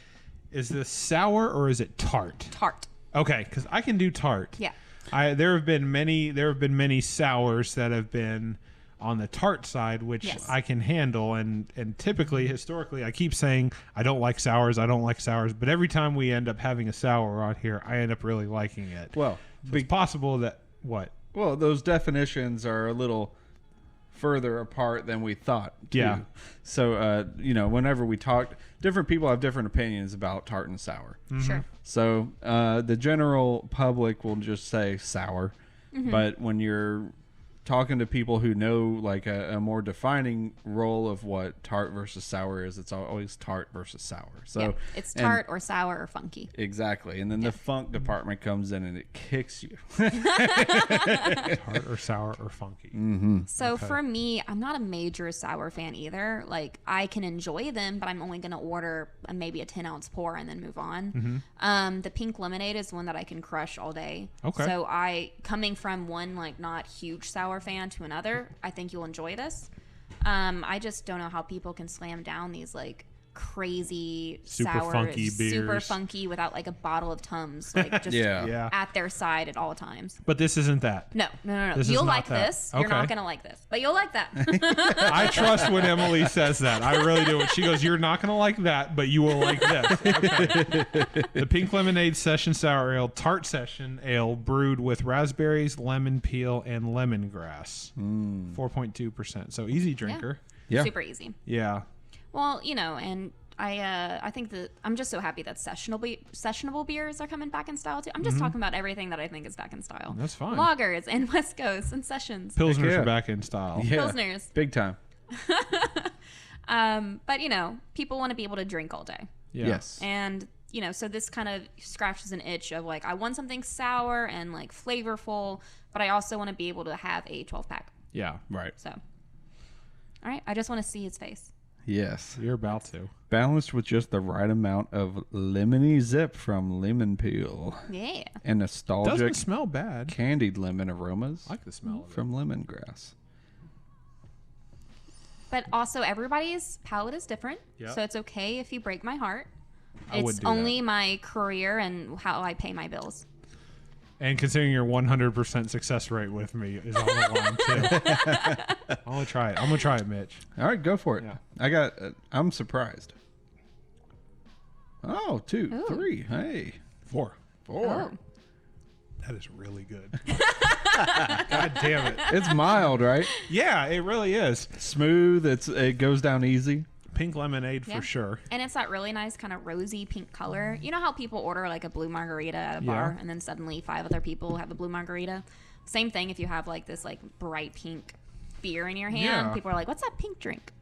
Is this sour or is it tart? Tart. Okay, because I can do tart. Yeah. There have been many sours that have been on the tart side, which I can handle, and typically, historically, I keep saying I don't like sours, but every time we end up having a sour on here, I end up really liking it. Well, so it's possible that what? Well, those definitions are a little further apart than we thought, too. Yeah. So, whenever we talked, different people have different opinions about tart and sour. Mm-hmm. Sure. So, the general public will just say sour, but when you're talking to people who know like a more defining role of what tart versus sour is, it's always tart versus sour. So it's tart or sour or funky. Exactly. And then the funk department comes in and it kicks you. Tart or sour or funky. So for me, I'm not a major sour fan either. Like I can enjoy them, but I'm only going to order maybe a 10-ounce pour and then move on. The pink lemonade is one that I can crush all day. Okay. So coming from one like not huge sour fan to another, I think you'll enjoy this. I just don't know how people can slam down these like crazy Super sour, funky beers. super funky without like a bottle of Tums, like just Yeah. at their side at all times. But this isn't that. No. This is You'll not like that. this. You're not Okay. gonna like this, but you'll like that. I trust when Emily says that. I really do. When she goes, you're not going to like that, but you will like this. Okay. The Pink Lemonade Session Sour Ale, Tart Session Ale, brewed with raspberries, lemon peel, and lemongrass. 4.2%. So easy drinker. Yeah. Super easy. Yeah. Well, and I think that I'm just so happy that sessionable beers are coming back in style too. I'm just talking about everything that I think is back in style. That's fine. Lagers and West Coast and sessions. Pilsners Yeah. are back in style. Yeah. Pilsners. Big time. But people want to be able to drink all day. Yeah. Yes. And so this kind of scratches an itch of like I want something sour and like flavorful, but I also want to be able to have a 12-pack. Yeah. Right. So, all right, I just want to see his face. Yes. You're about to. Balanced with just the right amount of lemony zip from lemon peel Yeah. and nostalgic Doesn't smell bad. candied lemon aromas I like the smell of it. from lemongrass. But also, everybody's palate is different, Yep. so it's okay if you break my heart. I would It's do only my career and how I pay my bills. And considering your 100% success rate with me is on the line too. I'm gonna try it. I'm gonna try it, Mitch. All right, go for it. Yeah. I'm surprised. Oh, 2, Ooh. 3. Hey, 4. 4. Oh. That is really good. God damn it. It's mild, right? Yeah, it really is. Smooth. It goes down easy. Pink lemonade Yeah. for sure. And it's that really nice kind of rosy pink color. You know how people order like a blue margarita at a bar and then suddenly 5 other people have a blue margarita? Same thing if you have like this like bright pink beer in your hand. Yeah. People are like, what's that pink drink?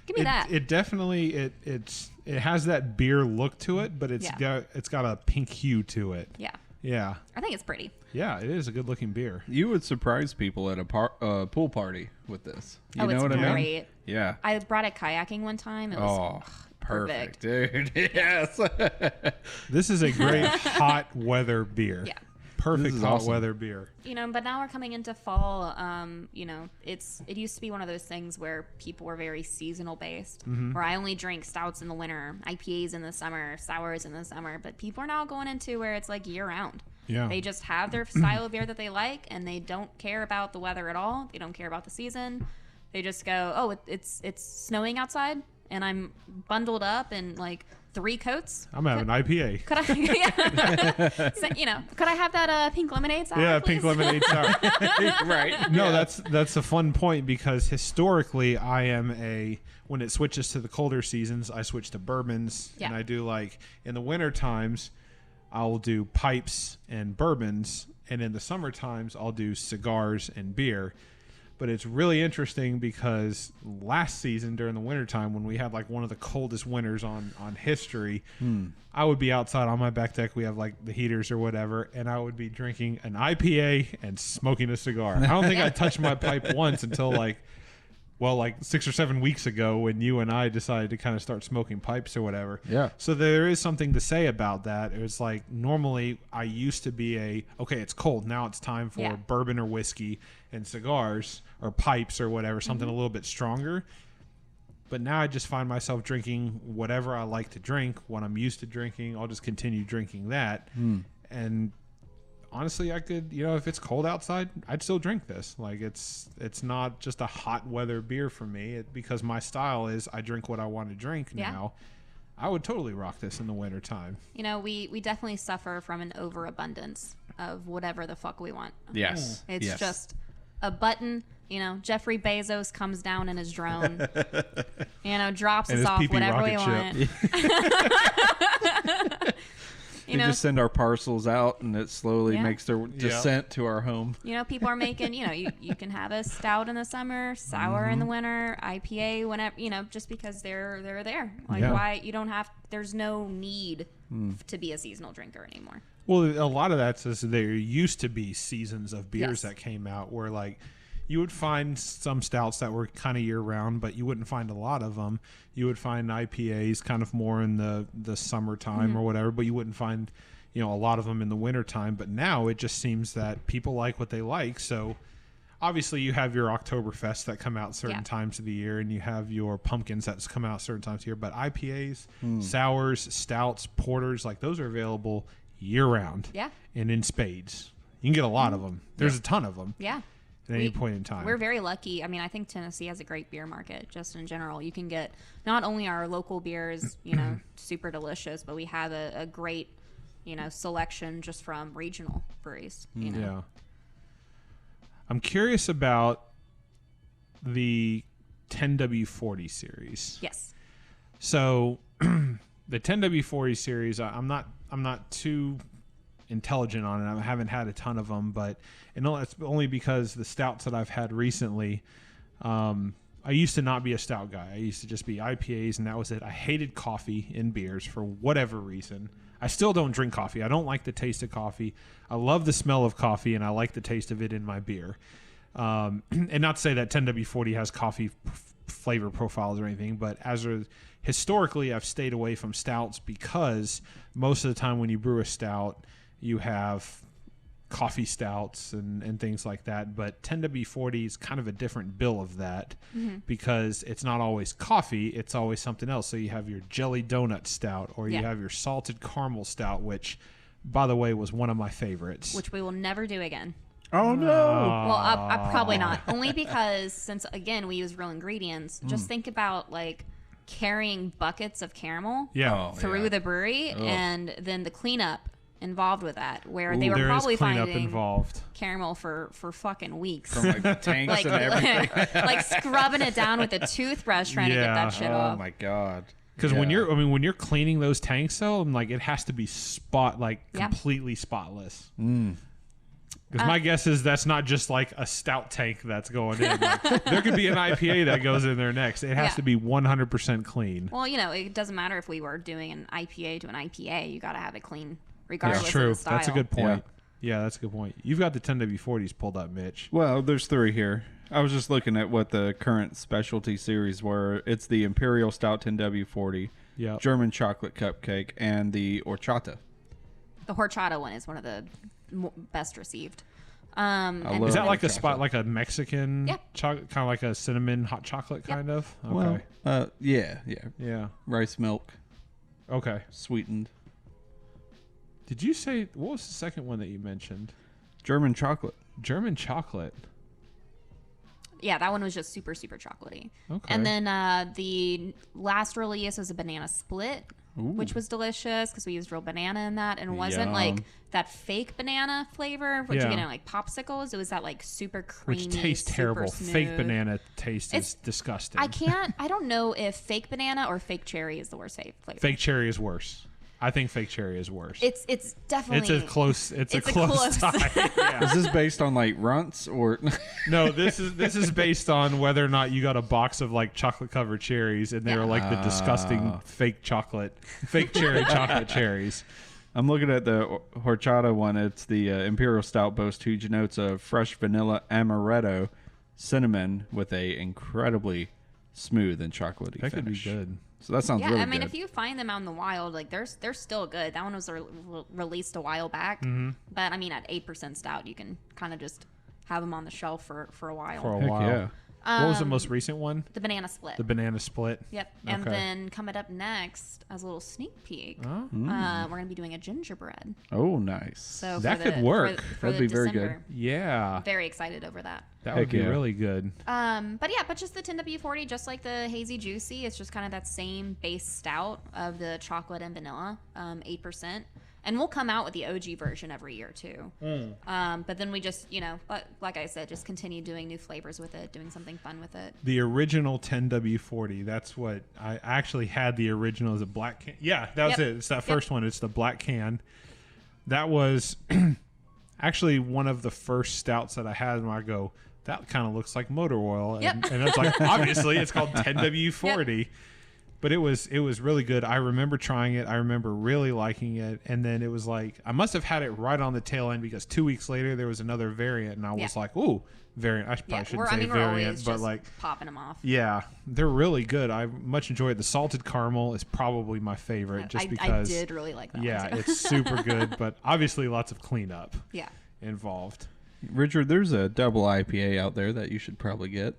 Give me that. It definitely it has that beer look to it, but it's got a pink hue to it. Yeah. Yeah. I think it's pretty. Yeah, it is a good looking beer. You would surprise people at a pool party with this. You know it's what I mean? great. Yeah. I brought it kayaking one time. It was perfect, dude. Yes. This is a great hot weather beer. Yeah. Perfect This is hot awesome. weather beer. But now we're coming into fall. It used to be one of those things where people were very seasonal based, where I only drink stouts in the winter, IPAs in the summer, sours in the summer. But people are now going into where it's like year round. Yeah. They just have their style of beer that they like, and they don't care about the weather at all. They don't care about the season. They just go, oh, it's snowing outside, and I'm bundled up in like 3 coats. I'm having IPA. Could I, so, could I have that pink lemonade sour? Yeah, please? pink lemonade sour. Right. No, that's a fun point because historically I am when it switches to the colder seasons, I switch to bourbons and I do like in the winter times I'll do pipes and bourbons, and in the summer times I'll do cigars and beer. But it's really interesting because last season during the wintertime when we had like one of the coldest winters on history, I would be outside on my back deck. We have like the heaters or whatever, and I would be drinking an IPA and smoking a cigar. I don't think I touched my pipe once until like 6 or 7 weeks ago when you and I decided to kind of start smoking pipes or whatever. Yeah. So there is something to say about that. It was like normally I used to be okay, it's cold. Now it's time for bourbon or whiskey and cigars or pipes or whatever, something a little bit stronger. But now I just find myself drinking whatever I like to drink, what I'm used to drinking. I'll just continue drinking that. And honestly, I could, if it's cold outside, I'd still drink this. Like it's not just a hot weather beer for me because my style is I drink what I want to drink now. I would totally rock this in the wintertime. We definitely suffer from an overabundance of whatever the fuck we want. Yes. It's just a button. Jeffrey Bezos comes down in his drone, drops us off whatever we want. We just send our parcels out, and it slowly makes their descent to our home. People are making, you can have a stout in the summer, sour in the winter, IPA whenever, just because they're there. Like why you don't have, there's no need to be a seasonal drinker anymore. Well, a lot of that's just there used to be seasons of beers that came out where like you would find some stouts that were kind of year round, but you wouldn't find a lot of them. You would find IPAs kind of more in the summertime or whatever, but you wouldn't find, a lot of them in the wintertime. But now it just seems that people like what they like. So obviously you have your Oktoberfest that come out certain times of the year, and you have your pumpkins that come out certain times of the year. But IPAs, sours, stouts, porters, like those are available year round. Yeah. And in spades. You can get a lot of them. There's a ton of them. Yeah. At any point in time. We're very lucky. I mean, I think Tennessee has a great beer market just in general. You can get not only our local beers, super delicious, but we have a great, selection just from regional breweries. Yeah. I'm curious about the 10W40 series. Yes. So the 10W40 series, I'm not too intelligent on it. I haven't had a ton of them, but it's only because the stouts that I've had recently, I used to not be a stout guy. I used to just be IPAs, and that was it. I hated coffee in beers for whatever reason. I still don't drink coffee. I don't like the taste of coffee. I love the smell of coffee, and I like the taste of it in my beer. And not to say that 10W40 has coffee flavor profiles or anything, but historically, I've stayed away from stouts because most of the time when you brew a stout, you have coffee stouts and things like that. But 10W40 is kind of a different bill of that because it's not always coffee. It's always something else. So you have your jelly donut stout, or you have your salted caramel stout, which, by the way, was one of my favorites. Which we will never do again. Oh, no. Well, I probably not. Only because since, again, we use real ingredients, just think about, like, carrying buckets of caramel through the brewery and then the cleanup involved with that, where they were probably finding caramel for fucking weeks. From like tanks and everything. Like scrubbing it down with a toothbrush trying to get that shit off. Oh my God. Because when you're cleaning those tanks though, like it has to be completely spotless. Because my guess is that's not just like a stout tank that's going in. Like, there could be an IPA that goes in there next. It has to be 100% clean. Well, it doesn't matter if we were doing an IPA to an IPA. You got to have it clean regardless That's true. of the style. That's a good point. Yeah, that's a good point. You've got the 10W40s pulled up, Mitch. Well, there's 3 here. I was just looking at what the current specialty series were. It's the Imperial Stout 10W40, German Chocolate Cupcake, and the Horchata. The Horchata one is one of the best received. Is that like like a Mexican chocolate, kind of like a cinnamon hot chocolate kind of? Okay. Well, yeah. Rice milk. Okay. Sweetened. Did you say, what was the second one that you mentioned? German chocolate. German chocolate. Yeah, that one was just super, super chocolatey. Okay. And then the last release was a banana split, which was delicious because we used real banana in that, and it wasn't like that fake banana flavor, which you get in like popsicles. It was that like super creamy, which tastes terrible. Smooth. Fake banana taste is disgusting. I don't know if fake banana or fake cherry is the worst flavor. Fake cherry is worse. I think fake cherry is worse. It's definitely it's a close tie. Yeah. Is this based on like runts or no? This is based on whether or not you got a box of like chocolate covered cherries and they were like the disgusting fake cherry chocolate cherries. I'm looking at the Horchata one. It's the Imperial Stout, boasts huge notes of fresh vanilla, amaretto, cinnamon with a incredibly smooth and chocolatey finish. That could be good. So that sounds really good. I mean, if you find them out in the wild, like they're still good. That one was released a while back, but I mean, at 8% stout, you can kind of just have them on the shelf for a while. For a while. What was the most recent one? The banana split. The banana split. Yep. And then coming up next, as a little sneak peek, we're going to be doing a gingerbread. Oh, nice. So that could work. That'd be very good. Yeah. Very excited over that. That would be really good. But just the 10W40, just like the Hazy Juicy, it's just kind of that same base stout of the chocolate and vanilla, 8%. And we'll come out with the OG version every year too. But then we just, like I said, just continue doing new flavors with it, doing something fun with it. The original 10W40, that's what I actually had. The original as a black can. Yeah, that was it. It's that first one. It's the black can. That was actually one of the first stouts that I had, and I go, that kind of looks like motor oil. And it's like, obviously, it's called 10W40. Yep. But it was really good. I remember trying it. I remember really liking it. And then it was like, I must have had it right on the tail end because 2 weeks later there was another variant. And I was like, ooh, variant. I probably shouldn't say variant. But like popping them off. Yeah, they're really good. I much enjoy it. The salted caramel is probably my favorite just because. I did really like that one too. It's super good. But obviously lots of cleanup involved. Richard, there's a double IPA out there that you should probably get.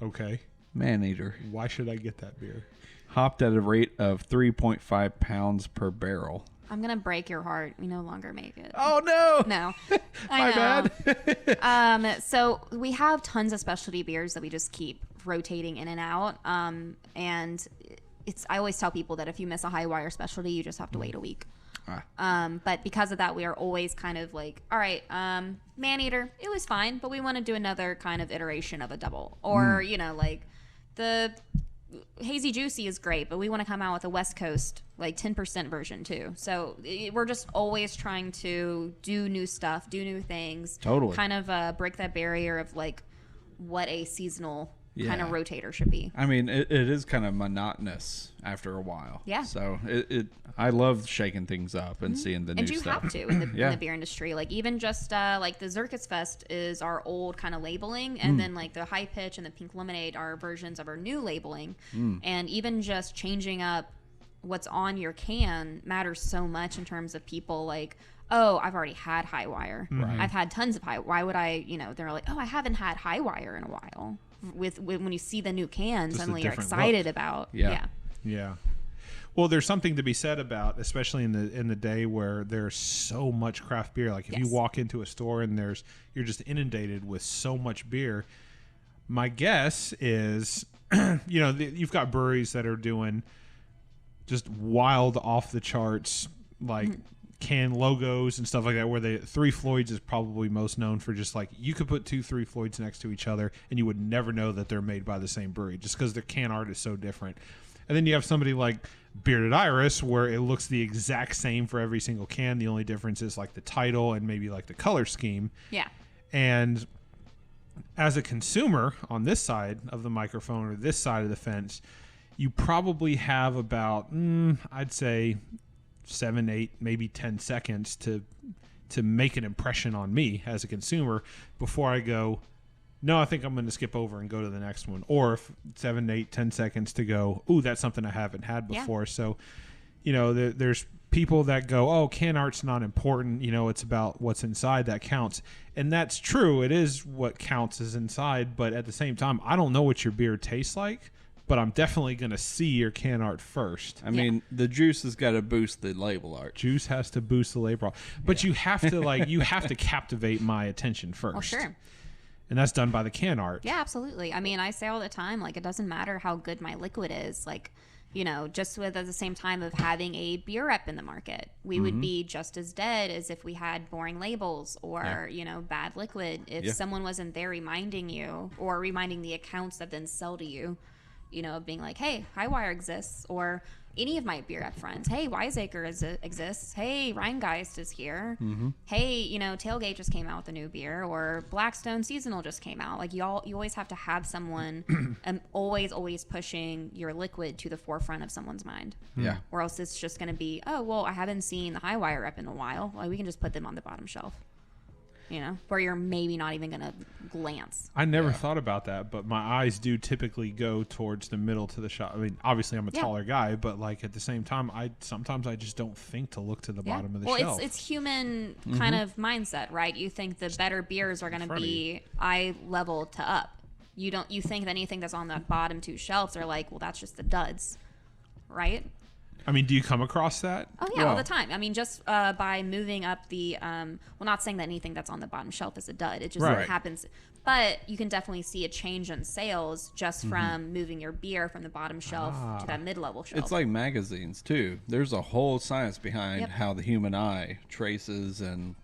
Okay. Maneater. Why should I get that beer? Hopped at a rate of 3.5 pounds per barrel. I'm going to break your heart. We no longer make it. Oh, no. No. My bad. So we have tons of specialty beers that we just keep rotating in and out. And I always tell people that if you miss a high wire specialty, you just have to wait a week. But because of that, we are always kind of like, all right, Maneater, it was fine, but we want to do another kind of iteration of a double. Or, like the Hazy Juicy is great, but we want to come out with a West Coast, like 10% version too. So we're just always trying to do new stuff, do new things. Totally. Kind of break that barrier of like what a seasonal kind of rotator should be. I mean, it is kind of monotonous after a while. Yeah. So I love shaking things up and seeing the new stuff. And you have to in the beer industry. Like even just like the zrikusfest is our old kind of labeling, and then like the high pitch and the pink lemonade are versions of our new labeling. And even just changing up what's on your can matters so much in terms of people like, oh, I've already had high wire. Right. I've had tons of high. Why would I? They're like, oh, I haven't had high wire in a while. With when you see the new can, suddenly you're excited about. Yeah. Well, there's something to be said about, especially in the day where there's so much craft beer. Like if you walk into a store and you're just inundated with so much beer. My guess is, you've got breweries that are doing just wild off the charts like can logos and stuff like that, where the Three Floyds is probably most known for just like you could put two Three Floyds next to each other and you would never know that they're made by the same brewery just because their can art is so different. And then you have somebody like Bearded Iris where it looks the exact same for every single can. The only difference is like the title and maybe like the color scheme. Yeah. And as a consumer on this side of the microphone or this side of the fence, you probably have about, I'd say 7, 8, maybe 10 seconds to make an impression on me as a consumer before I go, no, I think I'm going to skip over and go to the next one. Or 7, 8, 10 seconds to go, ooh, that's something I haven't had before. Yeah. So, there's people that go, oh, can art's not important. It's about what's inside that counts. And that's true. It is what counts is inside. But at the same time, I don't know what your beer tastes like. But I'm definitely going to see your can art first. I mean, the juice has got to boost the label art. Juice has to boost the label art. But you have to you have to captivate my attention first. Well, sure. And that's done by the can art. Yeah, absolutely. I mean, I say all the time, like, it doesn't matter how good my liquid is. Like, just with at the same time of having a beer rep in the market, we would be just as dead as if we had boring labels or, bad liquid. If someone wasn't there reminding you or reminding the accounts that then sell to you, being like, hey, Highwire exists, or any of my beer rep friends, hey, Wiseacre exists, hey, Rheingeist is here, hey, Tailgate just came out with a new beer, or Blackstone Seasonal just came out. Like, you always have to have someone always pushing your liquid to the forefront of someone's mind. Yeah. Or else it's just going to be, oh, well, I haven't seen the Highwire rep in a while. Like, we can just put them on the bottom shelf. Where you're maybe not even going to glance. I never thought about that, but my eyes do typically go towards the middle to the shop. I mean, obviously I'm a taller guy, but like at the same time, sometimes I just don't think to look to the bottom of the shelf. Well, it's human kind of mindset, right? You think the better beers are going to be eye level to up. you think that anything that's on the bottom 2 shelves are like, well, that's just the duds, right? I mean, do you come across that? Oh yeah, all the time. I mean, just by moving up the well, not saying that anything that's on the bottom shelf is a dud. It just happens. But you can definitely see a change in sales just from moving your beer from the bottom shelf to that mid-level shelf. It's like magazines too. There's a whole science behind how the human eye traces and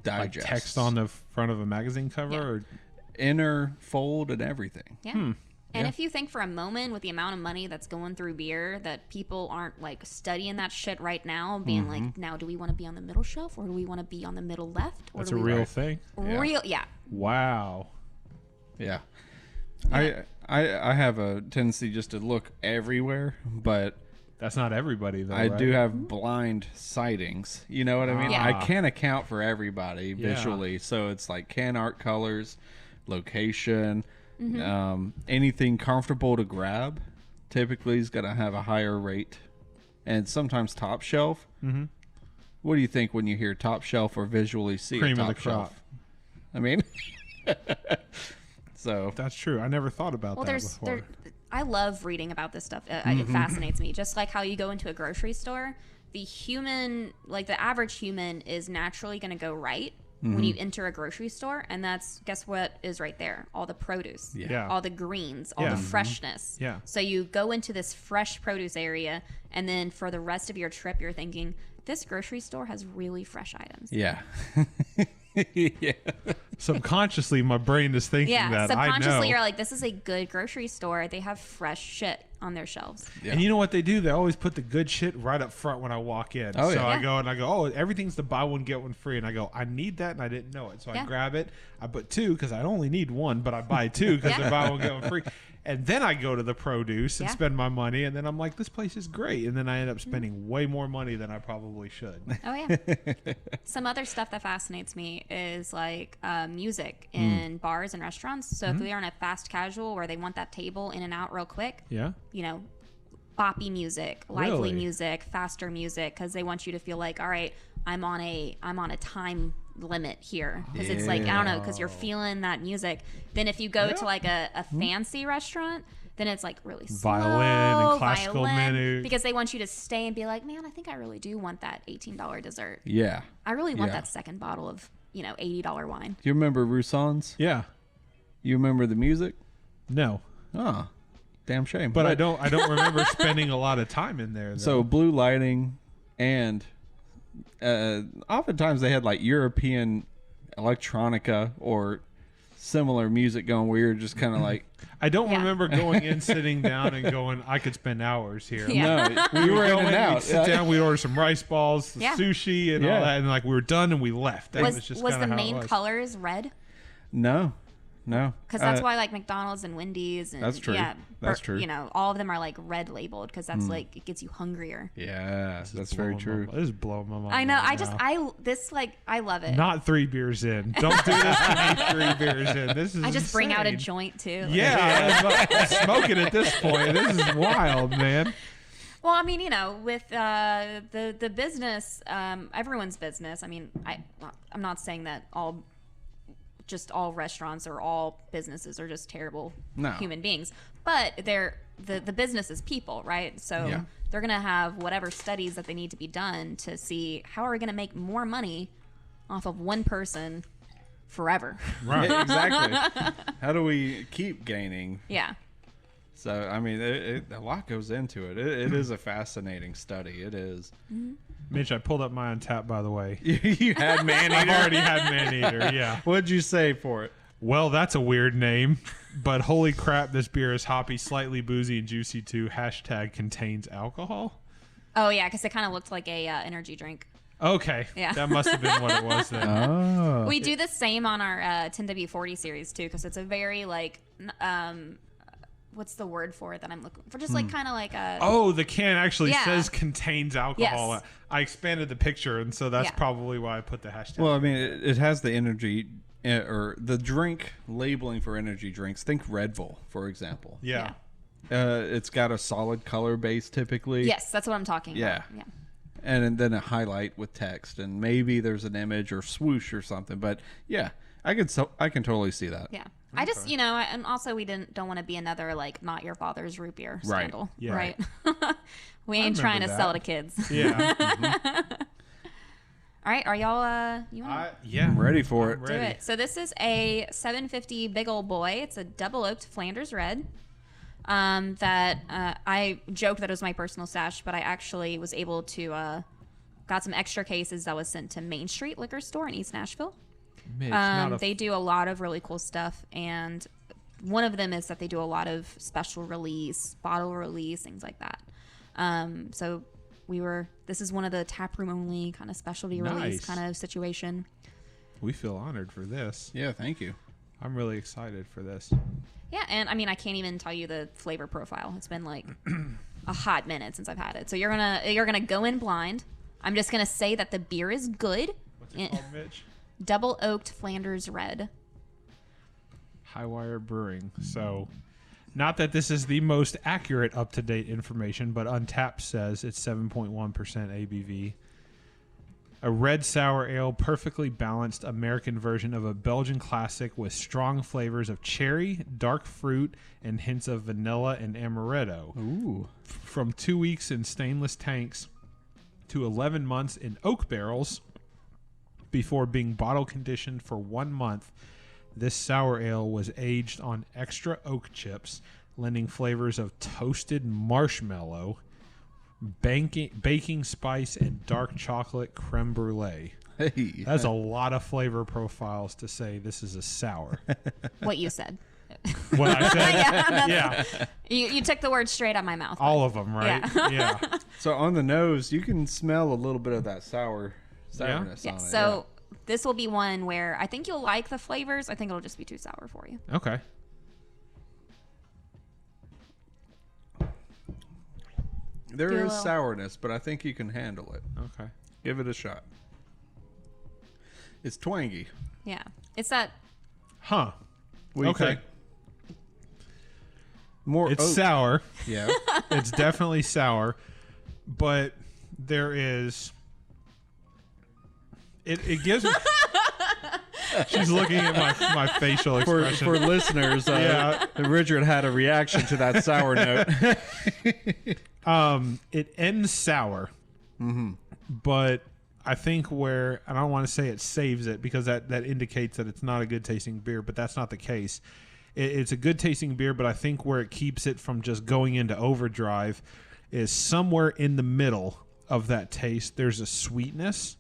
digests. Like text on the front of a magazine cover, or inner fold and everything. Yeah. And if you think for a moment with the amount of money that's going through beer that people aren't like studying that shit right now, being like, now do we want to be on the middle shelf or do we want to be on the middle left? Or that's do a we real thing. Real, Wow. Yeah. I have a tendency just to look everywhere, but that's not everybody though. I do have blind sightings. You know what I mean? I can't account for everybody visually, so it's like can art, colors, location. Anything comfortable to grab typically is going to have a higher rate, and sometimes top shelf. What do you think when you hear top shelf or visually see cream a top of the crop? shelf? I mean, so that's true. I never thought about that before. I love reading about this stuff. It fascinates me. Just like how you go into a grocery store, the human, like the average human, is naturally going to go right when you enter a grocery store, and that's, guess what is right there? All the produce, all the greens, all the freshness. So you go into this fresh produce area, and then for the rest of your trip, you're thinking, this grocery store has really fresh items. Yeah. Subconsciously, my brain is thinking that. Subconsciously, you're like, this is a good grocery store. They have fresh shit on their shelves. And you know what they do? They always put the good shit right up front when I walk in. I go, oh, everything's the buy one, get one free. And I go, I need that, and I didn't know it. So I grab it. I put 2 because I only need 1, but I buy 2 because they're buy one, get one free. And then I go to the produce and spend my money. And then I'm like, this place is great. And then I end up spending way more money than I probably should. Oh, yeah. Some other stuff that fascinates me is like music in bars and restaurants. So if they're on a fast casual where they want that table in and out real quick, you know, boppy music, lively music, faster music, because they want you to feel like, all right, I'm on a time limit here, because it's like, I don't know, because you're feeling that music. Then if you go to like a fancy restaurant, then it's like really slow, violin and classical menu, because they want you to stay and be like, man, I think I really do want that $18 dessert. Yeah, I really want that second bottle of, you know, $80 wine. Do you remember Rousson's? Yeah. You remember the music? No. Oh, damn shame. But I don't remember spending a lot of time in there, though. So blue lighting, and oftentimes they had like European electronica or similar music going where you're just kind of like, I don't remember going in, sitting down, and going, I could spend hours here. No, we were in and out. We'd sit down, we'd order some rice balls, sushi, and all that, and like we were done and we left. That was the main colors red? No. Because that's why like McDonald's and Wendy's and that's true. That's true. You know, all of them are like red labeled because that's like it gets you hungrier. Yeah, that's very true. This is blowing my mind. I know. Right I love it. Not 3 beers in. Don't do this to me 3 beers in. This is. I just bring out a insane. joint too. Yeah, I'm smoking at this point. This is wild, man. Well, I mean, you know, with the business, everyone's business. I mean, I'm not saying that all restaurants or all businesses are just terrible human beings, but the business is people, right? So they're going to have whatever studies that they need to be done to see how are we going to make more money off of one person forever. Right. Exactly. How do we keep gaining? Yeah. So, I mean, a lot goes into it. It is a fascinating study. It is. Mm-hmm. Mitch, I pulled up my Untapped, by the way. You had Maneater? I've already had Maneater, yeah. What'd you say for it? Well, that's a weird name, but holy crap, this beer is hoppy, slightly boozy, and juicy too. # contains alcohol. Oh, yeah, because it kind of looked like a energy drink. Okay. Yeah. That must have been what it was then. Oh. We do the same on our 10W40 series too, because it's a very like what's the word for it that I'm looking for? Just like kind of like a. Oh, the can actually says contains alcohol. Yes. I expanded the picture, and so that's probably why I put the #. Well, I mean, it has the energy or the drink labeling for energy drinks. Think Red Bull, for example. Yeah. It's got a solid color base typically. Yes, that's what I'm talking about. Yeah. And then a highlight with text, and maybe there's an image or swoosh or something. But yeah, I can totally see that. Yeah. I just, and also we don't want to be another like not your father's root beer Right. scandal, Yeah. right? We ain't trying to sell to kids. Yeah. All right, are y'all you want Yeah. I'm ready for it. to do it? So this is a 750 Big Ol' Boy. It's a double oaked Flanders Red. That I joked that it was my personal stash, but I actually was able to got some extra cases that was sent to Main Street Liquor Store in East Nashville. Mitch, They do a lot of really cool stuff, and one of them is that they do a lot of special release, bottle release, things like that. So this is one of the taproom only kind of specialty release kind of situation. we feel honored for this. Yeah, thank you. I'm really excited for this. Yeah, and I mean, I can't even tell you the flavor profile. It's been like a hot minute since I've had it. So you're gonna go in blind. I'm just gonna say that the beer is good. What's it called, Mitch? Double oaked Flanders Red. Highwire Brewing. So, not that this is the most accurate, up-to-date information, but Untapped says it's 7.1% ABV. A red sour ale, perfectly balanced American version of a Belgian classic with strong flavors of cherry, dark fruit, and hints of vanilla and amaretto. Ooh. From 2 weeks in stainless tanks to 11 months in oak barrels before being bottle conditioned for 1 month, this sour ale was aged on extra oak chips, lending flavors of toasted marshmallow, baking spice, and dark chocolate creme brulee. Hey. That's a lot of flavor profiles to say this is a sour. What you said. What I said? Yeah. Yeah. You took the words straight out of my mouth. All of them, right? Yeah. So on the nose, you can smell a little bit of that sourness on it. So this will be one where I think you'll like the flavors. I think it'll just be too sour for you. Okay. There Do a is little- sourness, but I think you can handle it. Okay. Give it a shot. It's twangy. Yeah. It's that. Huh. What do you Okay. think? More It's oak. sour. Yeah. It's definitely sour, but there is. It gives me. She's looking at my facial For expression. listeners, Yeah. Richard had a reaction to that sour note. It ends sour, but I think and I don't want to say it saves it because that indicates that it's not a good tasting beer, but that's not the case. It's a good tasting beer, but I think where it keeps it from just going into overdrive is somewhere in the middle of that taste. There's a sweetness,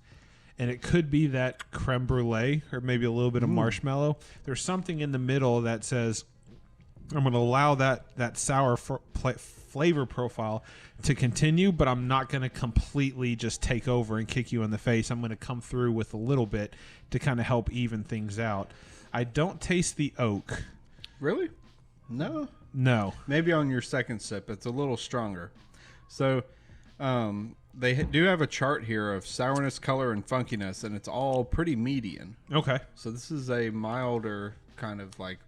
and it could be that creme brulee or maybe a little bit of marshmallow. There's something in the middle that says, I'm going to allow that sour flavor profile to continue, but I'm not going to completely just take over and kick you in the face. I'm going to come through with a little bit to kind of help even things out. I don't taste the oak. Really? No. No. Maybe on your second sip, it's a little stronger. So, they do have a chart here of sourness, color, and funkiness, and it's all pretty median. Okay. So this is a milder kind of like,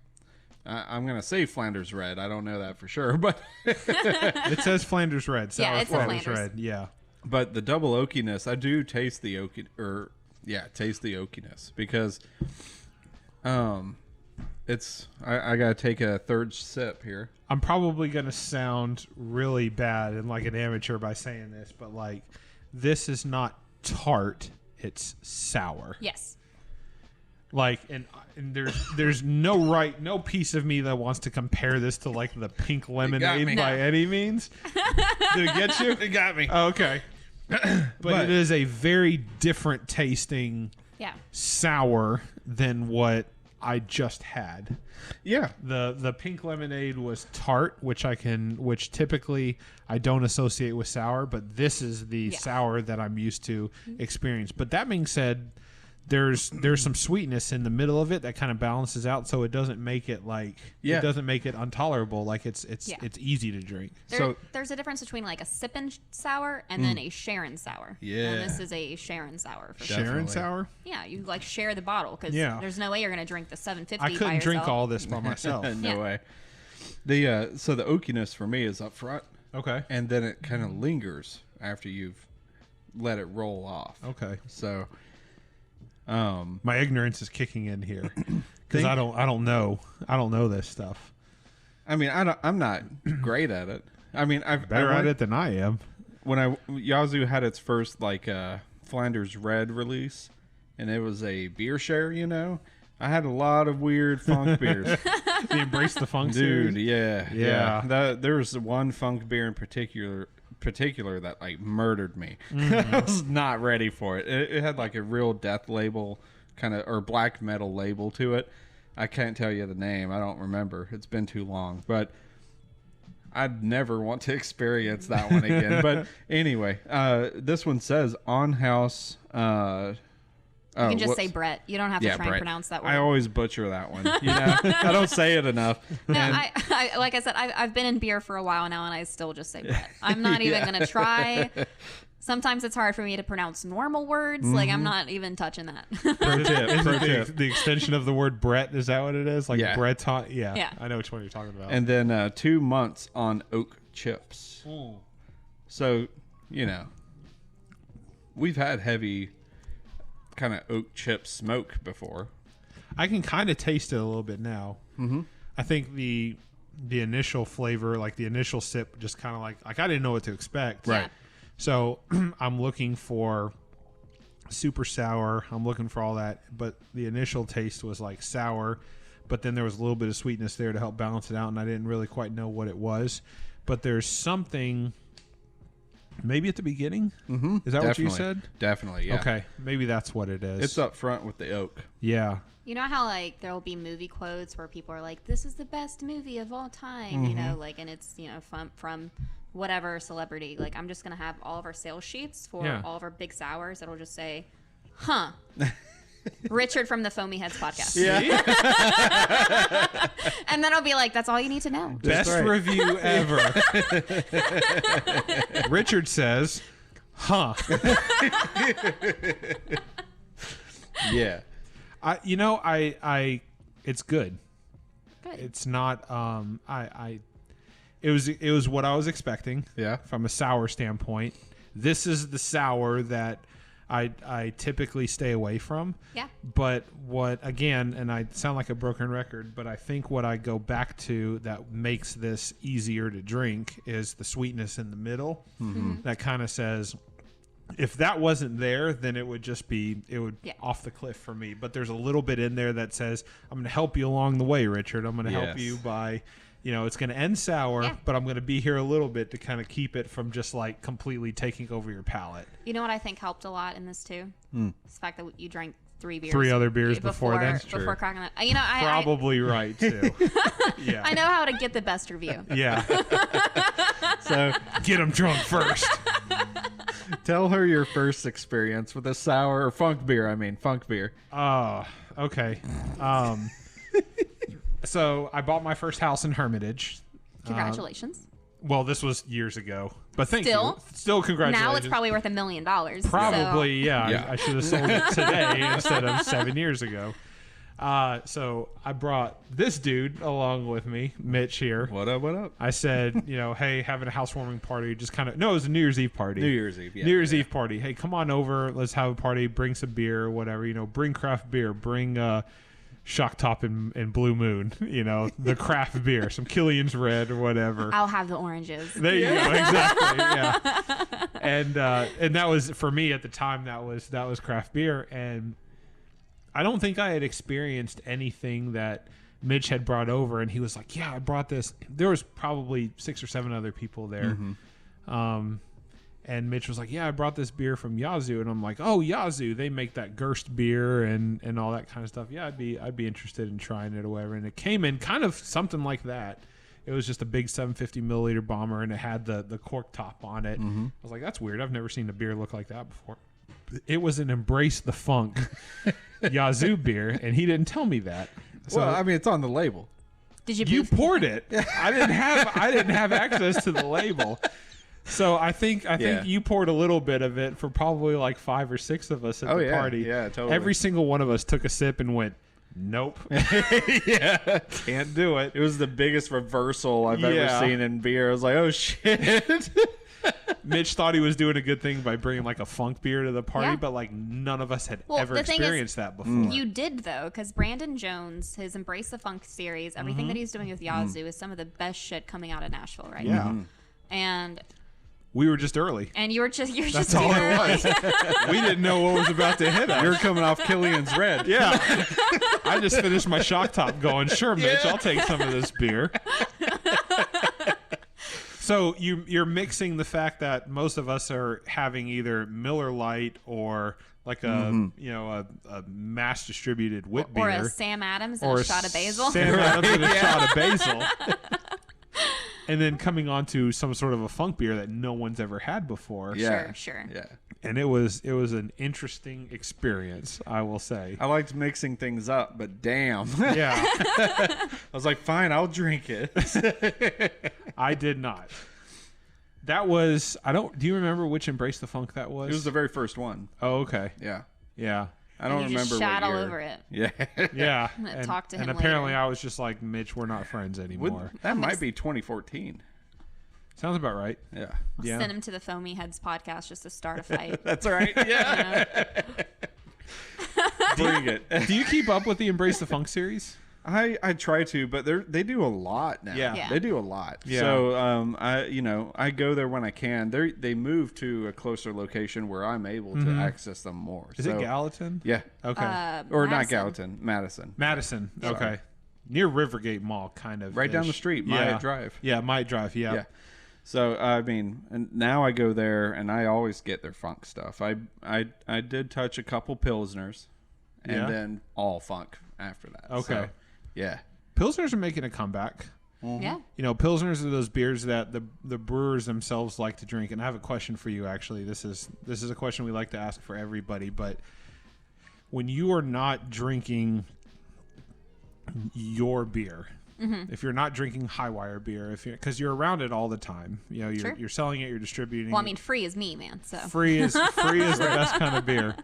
I'm going to say Flanders Red. I don't know that for sure, but It says Flanders Red. Sour Yeah, it's a Flanders Flanders. Red. Yeah. but the double oakiness, I do taste the taste the oakiness because it's I got to take a third sip here. I'm probably going to sound really bad and like an amateur by saying this, but like this is not tart, it's sour. Yes. Like and there's no piece of me that wants to compare this to like the pink lemonade me. by any means. Did it get you? It got me. Oh, okay. But it is a very different tasting Yeah. sour than what I just had. Yeah. The pink lemonade was tart, which typically I don't associate with sour, but this is the sour that I'm used to experience. But that being said, there's some sweetness in the middle of it that kind of balances out, so it doesn't make it it doesn't make it intolerable. Like it's easy to drink. There's a difference between like a sippin' sour and then a Sharon sour. Yeah. And this is a Sharon sour for sure. Sharon sour? Yeah, you like share the bottle because there's no way you're gonna drink the 750. I couldn't by drink yourself. all this by myself. No Yeah. way. The so the oakiness for me is up front, Okay. and then it kind of lingers after you've let it roll off. Okay. So, My ignorance is kicking in here because I don't know this stuff. I mean, I'm not great at it. I mean, I've Better at it than I am. When Yazoo had its first Flanders Red release, and it was a beer share, I had a lot of weird funk beers. You embrace the funk Dude, series? yeah. There was one funk beer in particular that murdered me. I was not ready for it. It had a real death label or black metal label to it. I can't tell you the name. I don't remember. It's been too long, but I'd never want to experience that one again. But anyway, this one says on house. You can just say Brett. You don't have to try Brett. and pronounce that word. I always butcher that one. I don't say it enough. No, I like I said, I've been in beer for a while now, and I still just say Brett. I'm not even going to try. Sometimes it's hard for me to pronounce normal words. I'm not even touching that. Pro tip. The extension of the word Brett, is that what it is? Yeah. Brett yeah. I know which one you're talking about. And then 2 months on oak chips. So, we've had heavy kind of oak chip smoke before. I can kind of taste it a little bit now. I think the initial flavor, the initial sip, just kind of I didn't know what to expect. Right. So I'm looking for super sour. I'm looking for all that, but the initial taste was sour, but then there was a little bit of sweetness there to help balance it out, and I didn't really quite know what it was. But there's something. Maybe at the beginning? Is that what you said? Definitely, yeah. Okay, maybe that's what it is. It's up front with the oak. Yeah. You know how there will be movie quotes where people are like, "This is the best movie of all time," and it's from whatever celebrity. I'm just gonna have all of our sales sheets for all of our big sours. It'll just say, "Huh." Richard from the Foamy Heads podcast. Yeah. And then I'll be like, that's all you need to know. Best review ever. Richard says, huh. Yeah. I it's good. Good. It's not it was what I was expecting. Yeah. From a sour standpoint. This is the sour that I typically stay away from. Yeah. But and I sound like a broken record, but I think what I go back to that makes this easier to drink is the sweetness in the middle. That kind of says, if that wasn't there, then it would off the cliff for me. But there's a little bit in there that says, I'm going to help you along the way, Richard. I'm going to help you by, it's going to end sour, but I'm going to be here a little bit to kind of keep it from just completely taking over your palate. You know what I think helped a lot in this too? It's the fact that you drank 3 beers. 3 other beers before then? Before cracking that. Probably right, too. Yeah. I know how to get the best review. Yeah. So get them drunk first. Tell her your first experience with a sour or funk beer. Funk beer. Oh, okay. So I bought my first house in Hermitage. Congratulations. Well, this was years ago, but thank you. Still? Still, congratulations. Now it's probably worth $1 million. Probably, yeah. I should have sold it today instead of 7 years ago. So I brought this dude along with me, Mitch here. What up? I said, hey, having a housewarming party, just kind of, no, it was a New Year's Eve party. New Year's Eve, yeah. New Year's Eve party. Hey, come on over. Let's have a party. Bring some beer or whatever. Bring craft beer. Bring Shock Top and Blue Moon. The craft beer. Some Killian's Red or whatever. I'll have the oranges. There you go. Exactly. Yeah. And that was, for me at the time, that was craft beer. And I don't think I had experienced anything that Mitch had brought over, and he was like, yeah, I brought this. There was probably 6 or 7 other people there. And Mitch was like, yeah, I brought this beer from Yazoo. And I'm like, oh, Yazoo, they make that Gerst beer and all that kind of stuff. Yeah, I'd be interested in trying it or whatever. And it came in kind of something like that. It was just a big 750 milliliter bomber, and it had the cork top on it. I was like, that's weird. I've never seen a beer look like that before. It was an Embrace the Funk Yazoo beer, and he didn't tell me that. So, well, it's on the label. Did you poured it? I didn't have access to the label. So I think you poured a little bit of it for probably like 5 or 6 of us at the party. Yeah, totally. Every single one of us took a sip and went, nope. Yeah. Can't do it. It was the biggest reversal I've ever seen in beer. I was like, oh, shit. Mitch thought he was doing a good thing by bringing like a funk beer to the party, Yeah. but like none of us had ever the thing is, experienced that before. You did though, because Brandon Jones, his Embrace the Funk series, everything that he's doing with Yazoo is some of the best shit coming out of Nashville right now. And we were just early. And you're just That's all it was. We didn't know what was about to hit us. You're coming off Killian's Red. Yeah. I just finished my shock top going, sure, Mitch, I'll take some of this beer. So you're mixing the fact that most of us are having either Miller Lite or like a mass distributed wit beer. Or a Sam Adams and a shot of basil. Sam Adams and a shot of basil. And then coming on to some sort of a funk beer that no one's ever had before. Yeah. Sure. Yeah. And it was an interesting experience, I will say. I liked mixing things up, but damn. Yeah. I was like, fine, I'll drink it. I did not. That was, do you remember which Embrace the Funk that was? It was the very first one. Oh, okay. Yeah. Yeah. I don't And you remember just shat what all year. over it. Yeah. Yeah. gonna talk to him And apparently later. I was just like, Mitch, we're not friends anymore. That might be 2014. Sounds about right. Yeah. Yeah. Send him to the Foamy Heads podcast just to start a fight. That's all right. Yeah. Bring it. Do you keep up with the Embrace the Funk series? I try to, but they do a lot now. Yeah. They do a lot. Yeah. So I go there when I can. They moved to a closer location where I'm able to access them more. Is it Gallatin? Yeah. Okay. Or not Madison. Gallatin, Madison. Madison. Okay. Near Rivergate Mall, kind of. Right down the street, Myatt Drive. Yeah, Myatt Drive. Yeah. Yeah. So I mean, and now I go there and I always get their funk stuff. I did touch a couple pilsners, and Yeah. then all funk after that. Okay. So, yeah. Pilsners are making a comeback. Yeah. You know, Pilsners are those beers that the brewers themselves like to drink. And I have a question for you, actually. This is a question we like to ask for everybody. But when you are not drinking your beer, if you're not drinking Highwire beer, because you're around it all the time, you know, Sure. you're selling it, you're distributing. Well, I mean, free is me, man. So free is the best kind of beer.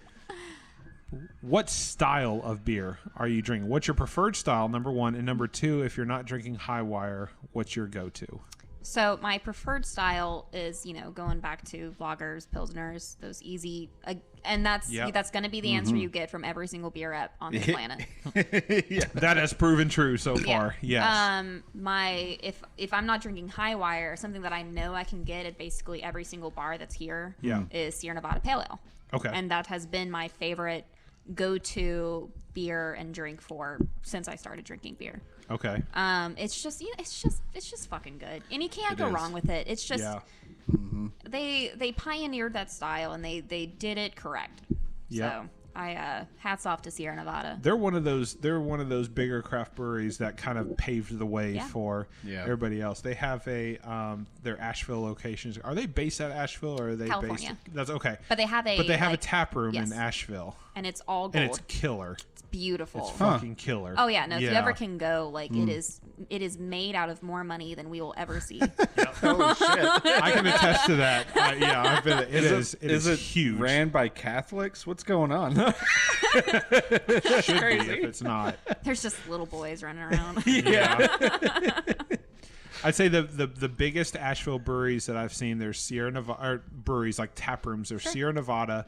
What style of beer are you drinking? What's your preferred style, number one? And number two, if you're not drinking Highwire, what's your go-to? So my preferred style is, going back to lagers, pilsners, those easy, and that's going to be the answer you get from every single beer rep on the planet. That has proven true so far. Yes. If I'm not drinking Highwire, something that I know I can get at basically every single bar that's here is Sierra Nevada Pale Ale. Okay. And that has been my favorite go-to beer and drink since I started drinking beer. Okay. It's just fucking good, and you can't go wrong with it. It's just they pioneered that style, and they did it correct. Yeah. So I hats off to Sierra Nevada. They're one of those bigger craft breweries that kind of paved the way for everybody else. They have their Asheville locations. Are they based at Asheville or are they California. based? That's okay. But they have a tap room yes. in Asheville. And it's all gold. And it's killer. It's beautiful. It's fucking killer. Oh yeah, no. If you ever can go, it is made out of more money than we will ever see. Holy shit. I can attest to that. I've been. It is huge. Ran by Catholics? What's going on? Should be if it's not. There's just little boys running around. Yeah. I'd say the biggest Asheville breweries that I've seen, there's Sierra Nevada breweries like tap rooms. There's Sierra Nevada,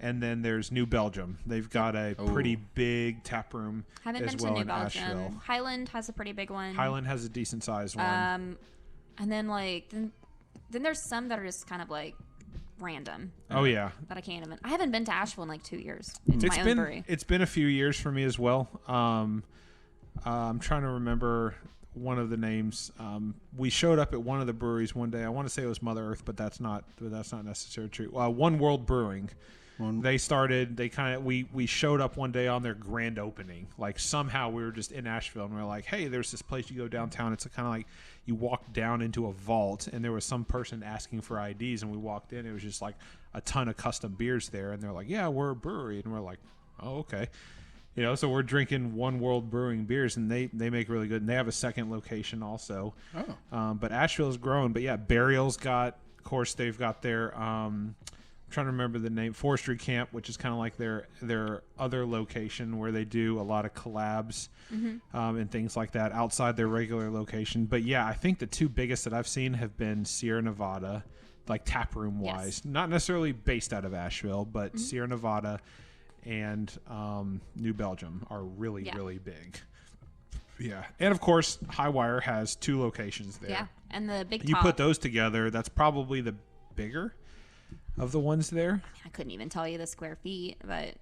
and then there's New Belgium. They've got a pretty big tap room. Haven't as been well to New in Belgium. Asheville. Highland has a pretty big one. Highland has a decent sized one. And then then there's some that are just kind of like random. Oh yeah. That I can't even. I haven't been to Asheville in like 2 years. It's my own brewery. It's been a few years for me as well. I'm trying to remember one of the names. We showed up at one of the breweries one day. I want to say it was Mother Earth, but that's not necessarily true. One World Brewing. We showed up one day on their grand opening. Like somehow we were just in Asheville and we were like, hey, there's this place you go downtown. It's kind of like you walk down into a vault and there was some person asking for IDs and we walked in. It was just like a ton of custom beers there. And they're like, yeah, we're a brewery. And we're like, oh, okay. So we're drinking One World Brewing beers and they make really good. And they have a second location also. Oh. But Asheville's growing. But yeah, Burial's got, of course, they've got their, I'm trying to remember the name, Forestry Camp, which is kind of like their other location where they do a lot of collabs and things like that outside their regular location. But yeah, I think the two biggest that I've seen have been Sierra Nevada, like tap room wise, Yes. not necessarily based out of Asheville, but Sierra Nevada and New Belgium are really big. Yeah, and of course, Highwire has 2 locations there. Yeah, and the big You top, put those together, that's probably the bigger of the ones there. I couldn't even tell you the square feet, but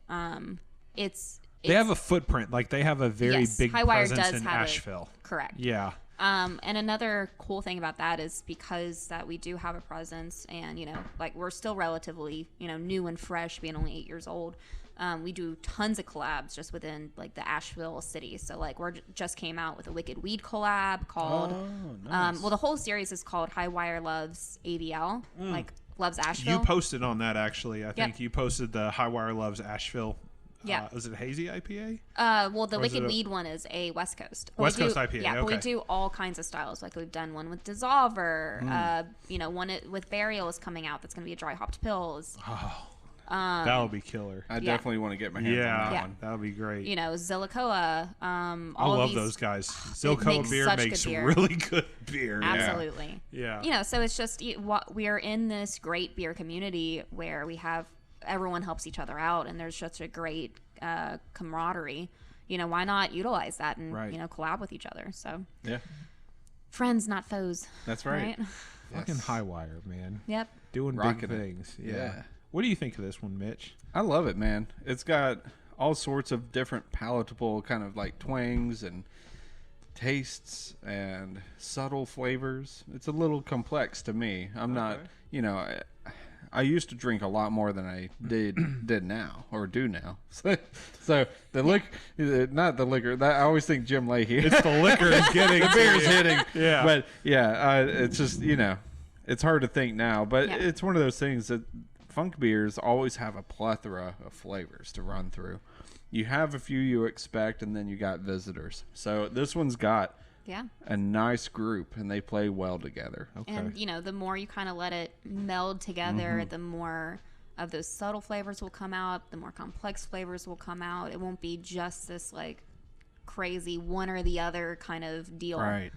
it's They have a footprint, like they have a very Yes, big Highwire presence does in have Asheville. correct. Yeah. And another cool thing about that is because that we do have a presence, and like we're still relatively new and fresh, being only 8 years old. We do tons of collabs just within like the Asheville city. So like just came out with a Wicked Weed collab called. Nice. Well, the whole series is called Highwire Loves ABL, like loves Asheville. You posted on that actually. I think you posted the Highwire Loves Asheville. Yeah. Was it a hazy IPA? Well, the Or is Wicked it a- Weed one is a West Coast. But West we do- Coast IPA, Yeah, but we okay. do all kinds of styles. Like we've done one with Dissolver. One with Burial is coming out. That's going to be a dry hopped pills. That would be killer. I definitely want to get my hands on that Yeah, one. that would be great. Zilicoa. I All of love these, those guys. It Zilcoa makes beer such makes good beer. really good beer. Absolutely. Yeah. So it's just we are in this great beer community where we have everyone helps each other out, and there's such a great camaraderie. Why not utilize that and Right. collab with each other? So Yeah, friends, not foes. that's right. Fucking Yes. Highwire, man. Yep. Doing Rocking big it. things. Yeah. Yeah. What do you think of this one, Mitch? I love it, man. It's got all sorts of different palatable kind of like twangs and tastes and subtle flavors. It's a little complex to me. I'm not, I used to drink a lot more than I did now or do now. So the not the liquor. That I always think Jim Leahy. It's the liquor is getting The beer's hitting. Yeah. But yeah, it's just it's hard to think now. But Yeah. it's one of those things that funk beers always have a plethora of flavors to run through. You have a few you expect, and then you got visitors. So this one's got Yeah. a nice group, and they play well together. And the more you kind of let it meld together, the more of those subtle flavors will come out, the more complex flavors will come out. It won't be just this like crazy one or the other kind of deal. Right.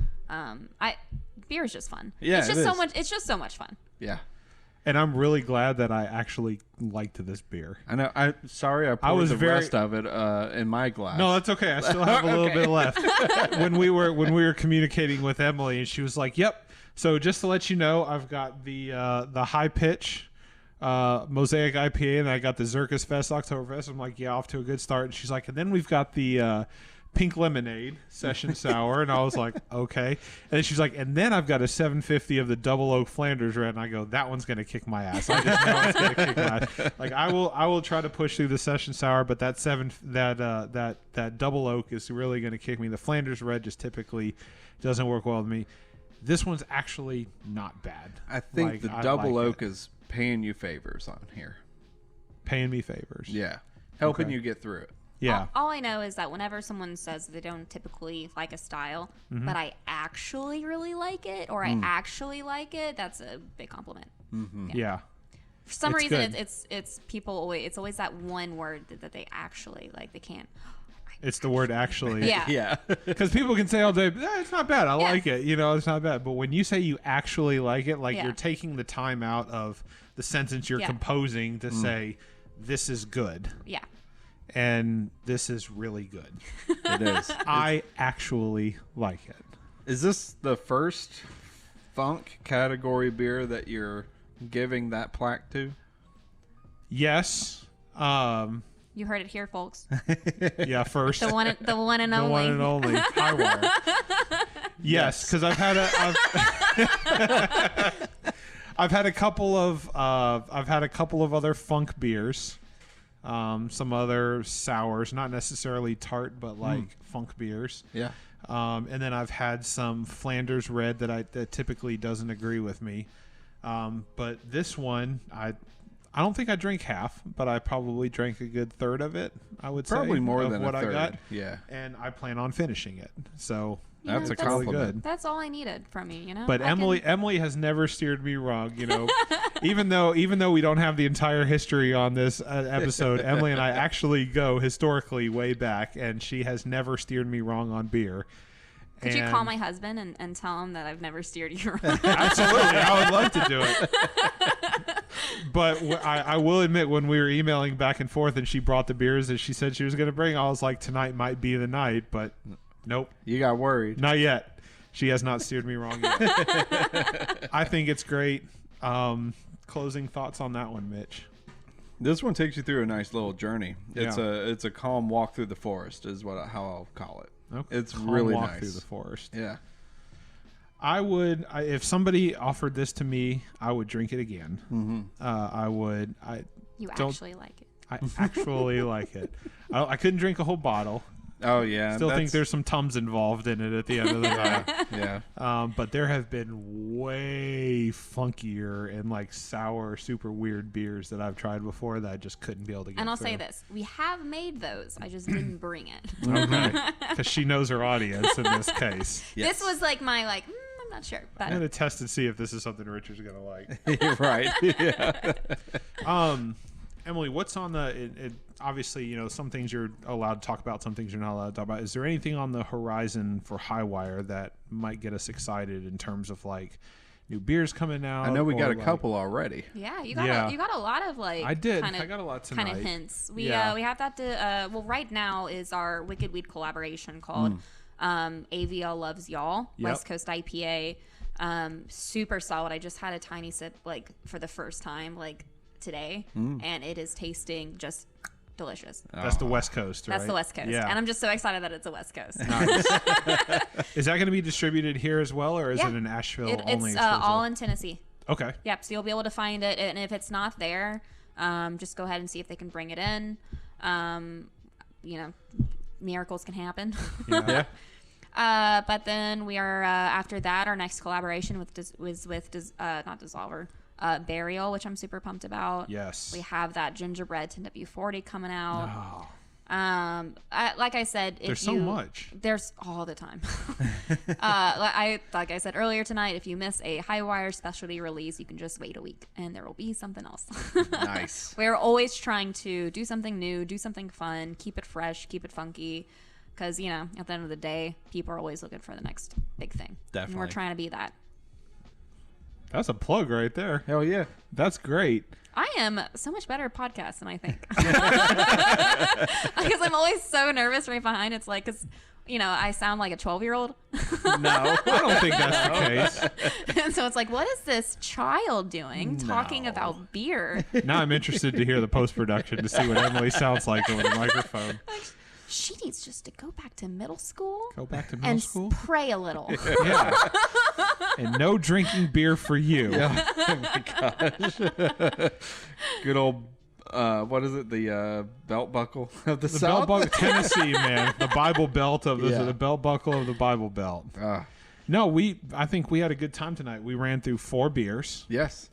Beer is just fun. Yeah, it's just it so is. much. It's just so much fun. Yeah. And I'm really glad that I actually liked this beer. I know. I poured was the very- rest of it in my glass. No, that's okay. I still have a little Okay. bit left. When we were communicating with Emily, and she was like, "Yep." So just to let you know, I've got the high pitch Mosaic IPA, and I got the zrikusfest oktoberfest. I'm like, "Yeah, off to a good start." And she's like, "And then we've got the pink lemonade session sour," and I was like, "Okay." And then she's like, "And then I've got a 750 of the double oak Flanders red," and I go, "That one's gonna kick my ass. I just know it's gonna kick my ass." Like I will try to push through the session sour, but that that double oak is really gonna kick me. The Flanders red just typically doesn't work well with me. This one's actually not bad. I think Like, the I double like oak it. is paying you favors on here. Paying me favors. Yeah. Helping Okay. you get through it. Yeah. All I know is that whenever someone says they don't typically like a style, but I actually really like it, or I actually like it, that's a big compliment. Yeah. For some It's reason, good. it's people always, it's always that one word that they actually like. They can't. It's the word actually. Yeah. Yeah. Because people can say all day, it's not bad. I Yeah. like it. It's not bad. But when you say you actually like it, like Yeah. you're taking the time out of the sentence you're Yeah. composing to say, this is good. Yeah. And this is really good. It is. I actually like it. Is this the first funk category beer that you're giving that plaque to? Yes. You heard it here, folks. Yeah, first. The one and The only. one and only. Highwire. Yes, because I've had I've had a couple of other funk beers, some other sours, not necessarily tart, but like funk beers. Yeah. And then I've had some Flanders red that typically doesn't agree with me. But this one, I don't think I drank half, but I probably drank a good third of it. I would say Probably more of than what a third. I got. Yeah. And I plan on finishing it. So That's a that's really compliment. good. That's all I needed from you. But Emily has never steered me wrong. Even though we don't have the entire history on this episode, Emily and I actually go historically way back, and she has never steered me wrong on beer. Could you call my husband and tell him that I've never steered you wrong? Absolutely. I would love to do it. But I will admit, when we were emailing back and forth and she brought the beers that she said she was going to bring, I was like, tonight might be the night, but nope. You got worried. Not yet. She has not steered me wrong yet. I think it's great. Closing thoughts on that one, Mitch? This one takes you through a nice little journey. It's a calm walk through the forest is how I'll call it. Okay. It's Calm really walk nice. through the forest. Yeah. I would, if somebody offered this to me, I would drink it again. Mm-hmm. I would. You actually like it. I actually like it. I couldn't drink a whole bottle. Oh yeah. Still think there's some Tums involved in it at the end of the night. Yeah. But there have been way funkier and like sour, super weird beers that I've tried before that I just couldn't be able to get. And I'll through. say this: we have made those. I just didn't bring it. Okay, because she knows her audience in this case. Yes. This was like my I'm not sure, but I'm gonna test and see if this is something Richard's gonna like. You're right. Yeah. Emily, what's on the? Obviously, you know, some things you're allowed to talk about, some things you're not allowed to talk about. Is there anything on the horizon for Highwire that might get us excited in terms of like new beers coming out? I know we got a like, couple already. yeah, you got a lot of like. I did. Kind of, I got a lot tonight. Kind of hints. We Yeah. we have that to well right now is our Wicked Weed collaboration called AVL Loves Y'all, Yep. West Coast IPA. Super solid. I just had a tiny sip like for the first time like today, and it is tasting just delicious. That's the West Coast, right? That's the West Coast. Yeah. And I'm just so excited that it's a West Coast. Nice. Is that going to be distributed here as well, or is Yeah. it an Asheville It's only? Exclusive? all in Tennessee. Okay. Yep. So you'll be able to find it, and if it's not there, just go ahead and see if they can bring it in. You know, miracles can happen. Yeah. But then we are after that, our next collaboration was with not Dissolver, Burial, which I'm super pumped about. Yes. We have that gingerbread 10W40 coming out. Oh, Like I said, there's so much. There's all the time. Like I said earlier tonight, if you miss a Highwire specialty release, you can just wait a week and there will be something else. Nice. We're always trying to do something new, do something fun, keep it fresh, keep it funky. Because, you know, at the end of the day, people are always looking for the next big thing. Definitely. And we're trying to be that. That's a plug right there. Hell yeah. That's great. I am so much better at podcasts than I think. Because I'm always so nervous right behind. It's like, because, you know, I sound like a 12-year-old. No. I don't think that's the case. And so it's like, what is this child doing talking No. about beer? Now I'm interested to hear the post-production to see what Emily sounds like over the microphone. She needs just to go back to middle school. Go back to middle and school? pray a little. Yeah. And no drinking beer for you. Oh my gosh. Good old what is it? The belt buckle of the The South. belt buckle, Tennessee, man. The Bible belt of Yeah. the belt buckle of the Bible belt. No, I think we had a good time tonight. We ran through 4 beers. Yes.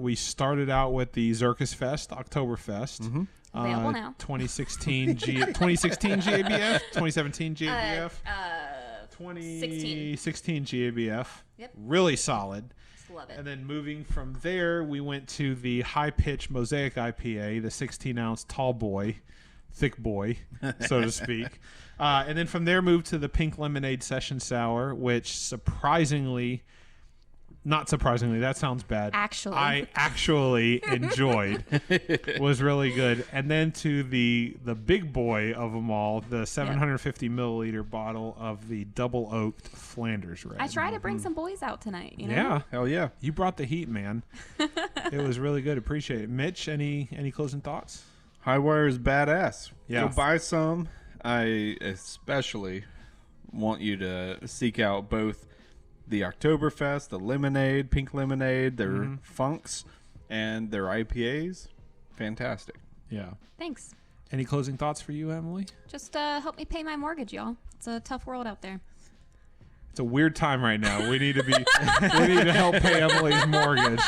We started out with the zrikusfest, oktoberfest. Mm-hmm. Available now. 2016 GABF, 2017 GABF, 2016 GABF. Yep. Really solid. Just love it. And then moving from there, we went to the high pitch Mosaic IPA, the 16-ounce tall boy, thick boy, so to speak. And then from there, moved to the pink lemonade session sour, which not surprisingly, that sounds bad. Actually. I actually enjoyed. Was really good. And then to the big boy of them all, the 750 milliliter bottle of the double oaked Flanders Red. I try to bring some boys out tonight, you know? Yeah. Hell yeah. You brought the heat, man. It was really good. Appreciate it. Mitch, any closing thoughts? Highwire is badass. Yeah. Go buy some. I especially want you to seek out both the Oktoberfest, the lemonade, pink lemonade, their funks, and their IPAs. Fantastic. Yeah. Thanks. Any closing thoughts for you, Emily? Just help me pay my mortgage, y'all. It's a tough world out there. It's a weird time right now. We need to help pay Emily's mortgage.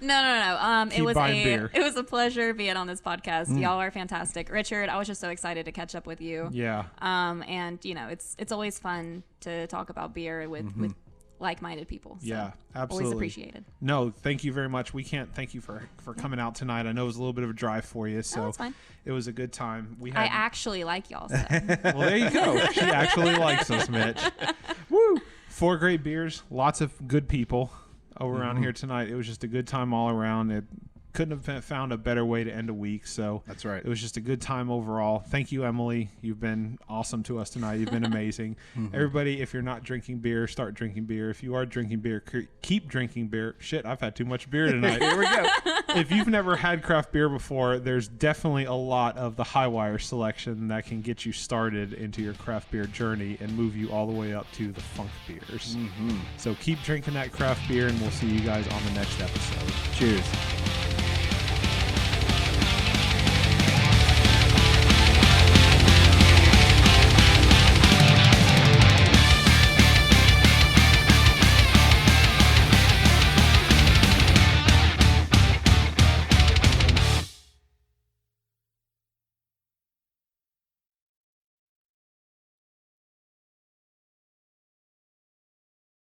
No. Keep buying beer. It was a pleasure being on this podcast. Y'all are fantastic. Richard, I was just so excited to catch up with you. Yeah. And you know, it's always fun to talk about beer with like-minded people. So yeah, absolutely. Always appreciated. No, thank you very much. We can't thank you for coming out tonight. I know it was a little bit of a drive for you, so that's fine. It was a good time. I actually like y'all. So. Well, there you go. She actually likes us, Mitch. Woo! 4 great beers, lots of good people around here tonight. It was just a good time all around. It couldn't have found a better way to end a week. So that's right. It was just a good time overall. Thank you, Emily. You've been awesome to us tonight. You've been amazing. Everybody, if you're not drinking beer, start drinking beer. If you are drinking beer, keep drinking beer. Shit, I've had too much beer tonight. Here we go. If you've never had craft beer before, there's definitely a lot of the Highwire selection that can get you started into your craft beer journey and move you all the way up to the funk beers. So keep drinking that craft beer, and we'll see you guys on the next episode. Cheers.